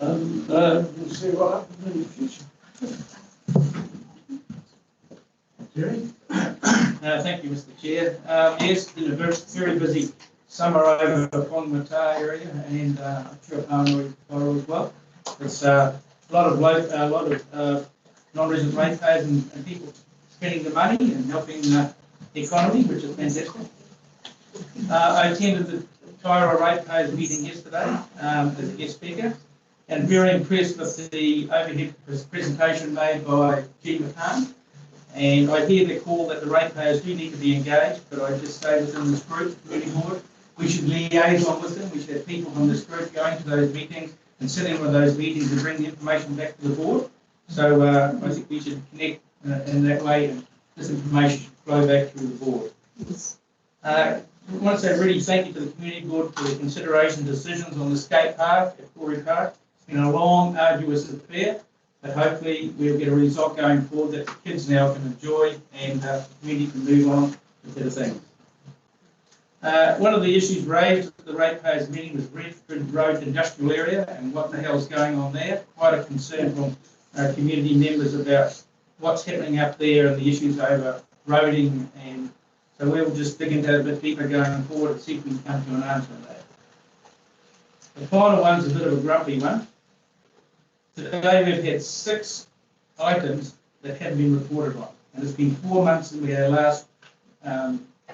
And we'll see what happens in the future. Jerry? Thank you, Mr. Chair. Yes, it's been a very busy summer over upon the Matai area, and I'm sure Pauanui as well. It's a lot of non-resident ratepayers and people spending the money and helping the economy, which is fantastic. I attended the Tairua ratepayers meeting yesterday as a guest speaker, and very impressed with the overhead presentation made by G. McCann. And I hear the call that the ratepayers do need to be engaged, but I just say within this group, community board, we should liaison with them. We should have people from this group going to those meetings and sitting with those meetings and bring the information back to the board. So I think we should connect in that way, and this information should flow back through the board. I want to say really thank you to the community board for the consideration decisions on the skate park at Corey Park. been a long, arduous affair, but hopefully we'll get a result going forward that the kids now can enjoy and the community can move on to better things. One of the issues raised at the ratepayers meeting was Redford Road industrial area and what the hell's going on there. Quite a concern from community members about what's happening up there and the issues over roading, and so we'll just dig into that a bit deeper going forward and see if we can come to an answer on that. The final one's a bit of a grumpy one. Today we've had 6 items that haven't been reported on, and it's been 4 months since we had our last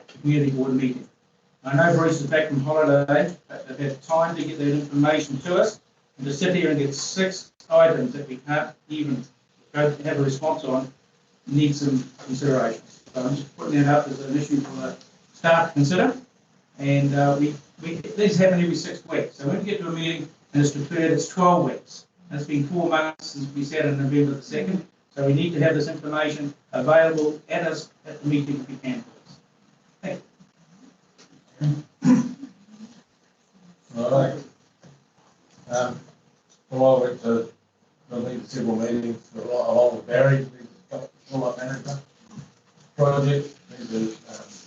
community board meeting. I know Bruce is back from holiday, but they've had time to get that information to us, and to sit here and get 6 items that we can't even go have a response on needs some consideration. So I'm just putting that up as an issue for the staff to consider. And these happen every 6 weeks. So when we get to a meeting and it's deferred, it's 12 weeks. And it's been 4 months since we sat on November the 2nd. So we need to have this information available at us at the meeting if we can, please. Thank you. All right. Well, I went to several meetings along with Barry, Shoreline Management Project, the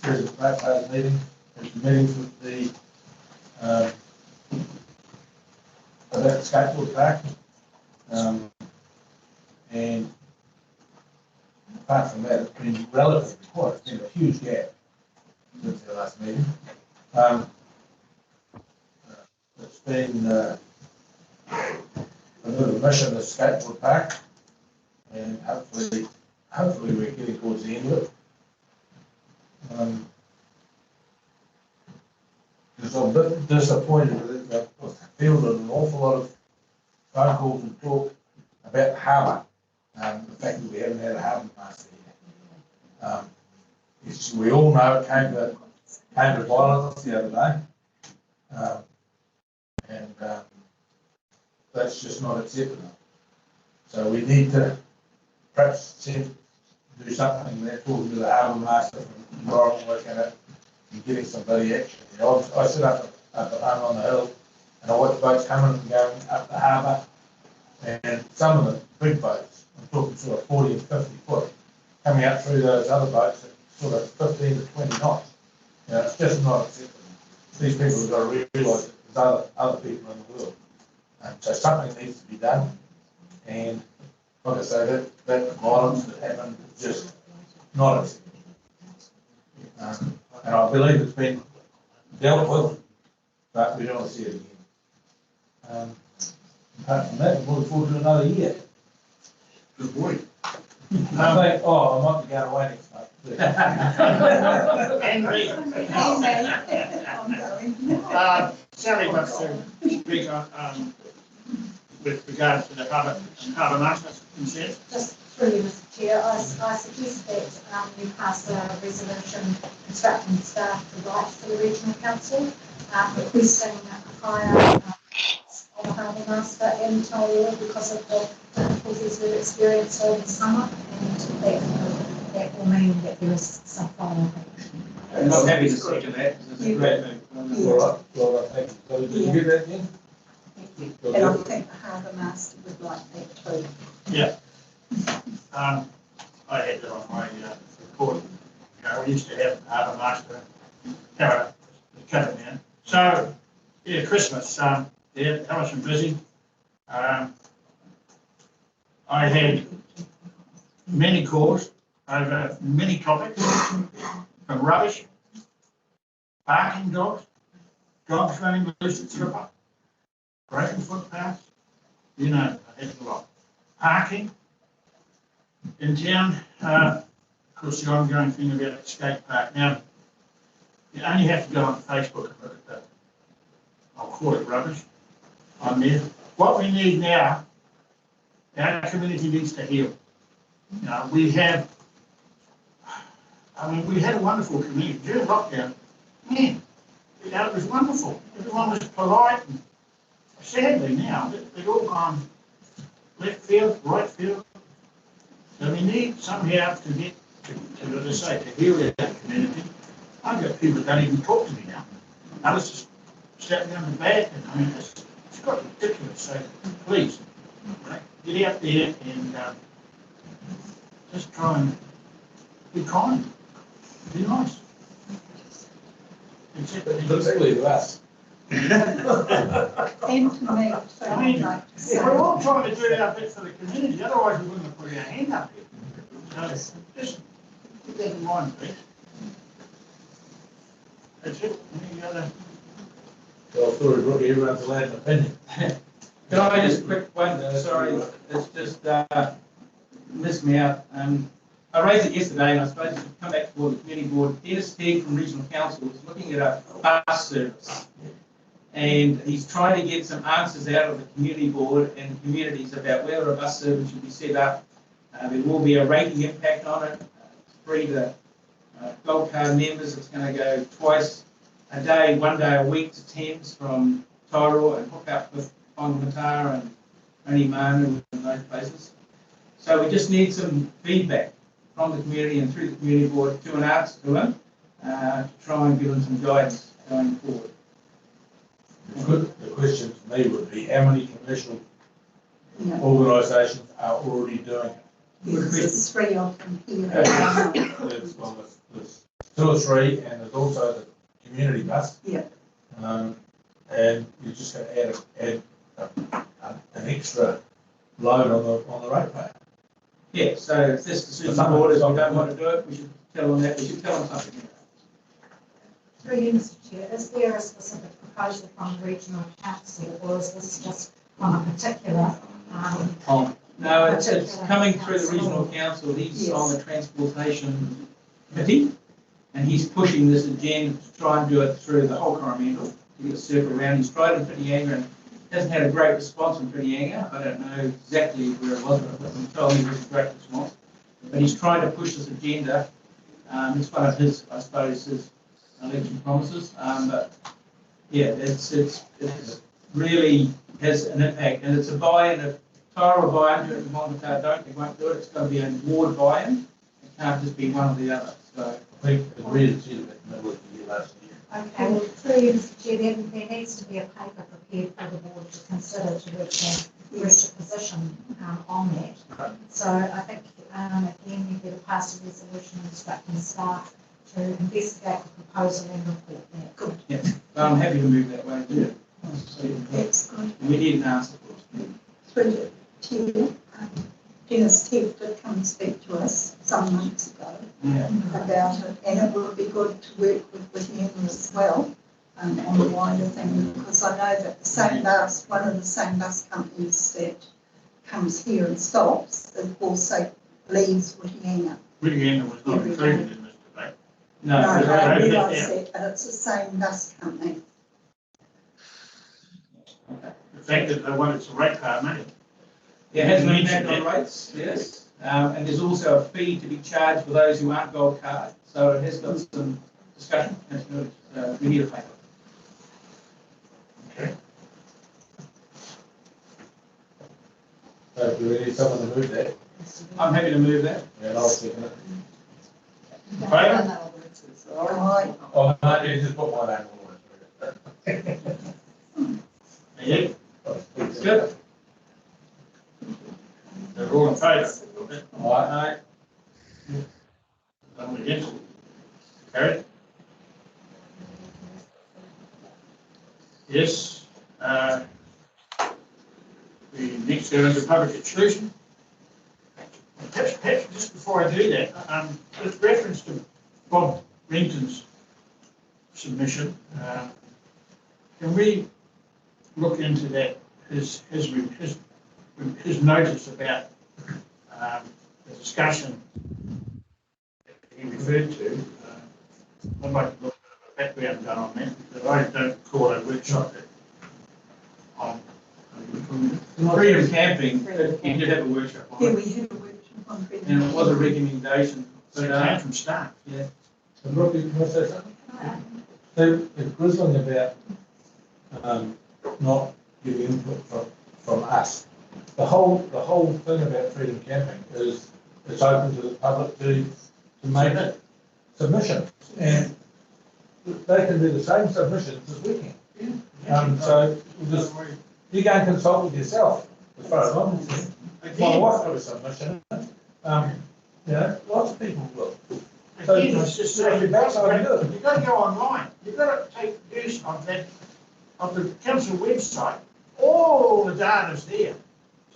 President Ratepayers meeting, and meetings with the that skateboard park. And apart from that, it's been relatively quiet. It's been a huge gap since the last meeting. It's been a bit of a mission, the skateboard park, and hopefully we're getting towards the end of it. Because I'm a bit disappointed with it. I've fielded an awful lot of phone calls and talk about the harbour, the fact that we haven't had a harbour master here. We all know it came to violence the other day, and that's just not acceptable. So we need to perhaps do something there, talking to the harbour master from environment, working it and getting somebody action. You know, I sit up at home on the hill and I watch boats coming and going up the harbour, and some of the big boats, I'm talking sort of 40 and 50 foot, coming out through those other boats at sort of 15 to 20 knots. You know, it's just not acceptable. These people have got to realise that there's other people in the world. So something needs to be done, and like I say, that violence that happened is just not acceptable. And I believe it's been dealt with, but we don't want to see it again. Apart from that, we're looking forward to another year. Good boy. I might be going away next month. Sally wants to speak on, with regards to the harbour master's consent. Just through you, Mr. Chair, I suggest that you pass a resolution instructing staff to write to the regional council, requesting a hire of a harbour master in Tairua because of the difficulties we've experienced over the summer, and that will mean that there is some final action. I'm not happy to second that. It's a great thing. All right, well, thank you. So did you hear that then? Thank you. And I think the harbour master would like that too. Yeah. I had that on my report. We used to have a harbour master, have a cut man. So, yeah, Christmas, yeah, how much I'm busy. I had many calls over many topics, from rubbish, barking dogs, dogs running loose at slipper, broken footpaths, you know, I had a lot. Parking in town, of course, the ongoing thing about the skate park. Now, you only have to go on Facebook and look at that. I'll call it rubbish on there. What we need now, our community needs to heal. You know, we had a wonderful community during lockdown. Man, you know, it was wonderful. Everyone was polite. And sadly now, they've all gone left field, right field. So we need somehow to get to as I say, to heal that community. I've got people that don't even talk to me now. Others just slap me on the back, and I mean, it's got ridiculous, so please, get out there and just try and be kind, be nice. Particularly to us. And to me, so I I'd mean, like to say. we're all trying to do our bit for the community, otherwise we wouldn't have put our hand up here. So just keep that in mind, please. That's it. Any other? Well, sorry, Rookie, everyone's allowed an opinion. Can I just quick one, sorry, it's just missed me out. I raised it yesterday and I suppose it should come back to the community board. Dennis Teague from Regional Council is looking at a bus service. And he's trying to get some answers out of the community board and communities about whether a bus service should be set up. There will be a rating impact on it. It's free to Gold Card members. It's going to go twice a day, 1 day a week to Thames from Tairua and hook up with Whangamata and Onimanu and those places. So we just need some feedback from the community and through the community board to an answer to him to try and give him some guidance going forward. The question to me would be, how many commercial organisations are already doing it? There's 3 of them here. There's 2 or 3, and there's also the community bus. Yeah. And you're just going to add an extra load on the ratepayer. Yeah, so if this decision board is we don't want to do it, we should tell them that, we should tell them something. Through you, Mr. Chair, is there a specific proposal from the regional council, or is this just on a particular? No, it's coming through the regional council. He's on the transportation committee, and he's pushing this agenda to try and do it through the whole Coromandel to get a circle around. He's tried in Whitianga and hasn't had a great response in Whitianga. I don't know exactly where it was, but I'm told he was a great response. But he's trying to push this agenda. It's one of his, I suppose, his election promises. But yeah, it's really has an impact, and it's a buy-in. If Tairua buy-in to it and Whangamata don't, they won't do it. It's going to be a ward buy-in. It can't just be one or the other. So I think agreed it's in the middle of the year last year. Okay, well, through you, Mr. Chair, there needs to be a paper prepared for the board to consider to reach a position on that. So I think, again, you better pass a resolution instructing staff to investigate the proposal and report that. Good. yeah, I'm happy to move that way too. That's good. We need an answer for it. Through the chair, Dennis Teague did come and speak to us some months ago about it, and it would be good to work with him as well on the wider thing, because I know that the same bus, one of the same bus companies that comes here and stops, it also leaves Whitianga. Whitianga was not included in this debate. No, I realise that, but it's the same bus company. The fact that they wanted to rate car money. It has an impact on rates, yes. And there's also a fee to be charged for those who aren't gold card. So it has got some discussion. We need a paper. Okay. So do we need someone to move that? I'm happy to move that. Yeah, and I'll second it. Favour? Oh, no, you just put my name on it. Yeah. It's good. They're all in favour. Aye. None against. Carried. Yes. We next go into public exclusion. Perhaps just before I do that, with reference to Bob Renton's submission, can we look into that, his notice about the discussion that he referred to? I'd like to look at a background done on that, because I don't call it a workshop that on freedom camping. He did have a workshop on it. Yeah, we had a workshop on freedom. And it was a recommendation. But it came from staff. Yeah. So, Brooke, can I say something? So, it's grizzling about not getting input from us. The whole thing about freedom camping is it's open to the public to make submissions, and they can do the same submissions as we can. So we'll just You go and consult with yourself, as far as I'm concerned. My wife got a submission, lots of people will. So Again, it's just saying, you've got to go online, you've got to take use of that, of the council website, all the data's there.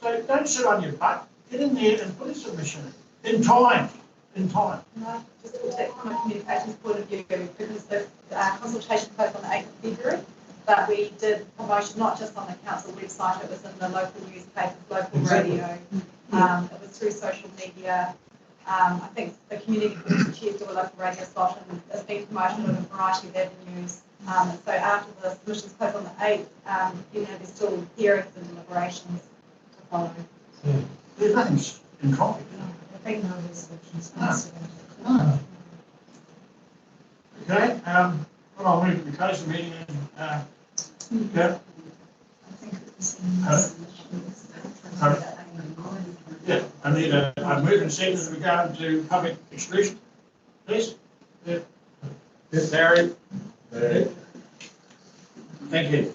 So don't sit on your butt, get in there and put a submission in time. No, just from a communications point of view, because the consultation closed on the 8th of February, but we did promotion not just on the council website, it was in the local newspapers, local radio, it was through social media. I think the community chairs do a local radio spot and it's been promoted in a variety of avenues. So after the submissions closed on the 8th, there's still hearings and deliberations to follow. There's nothing in copy. There have been no resolutions. Okay, well, I'll move to close the meeting and, yeah. Yeah, I need a move and second in regard to public exclusion, please. Yeah. Barry. Thank you.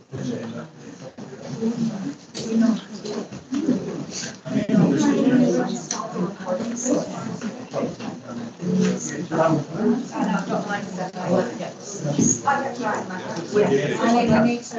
I need to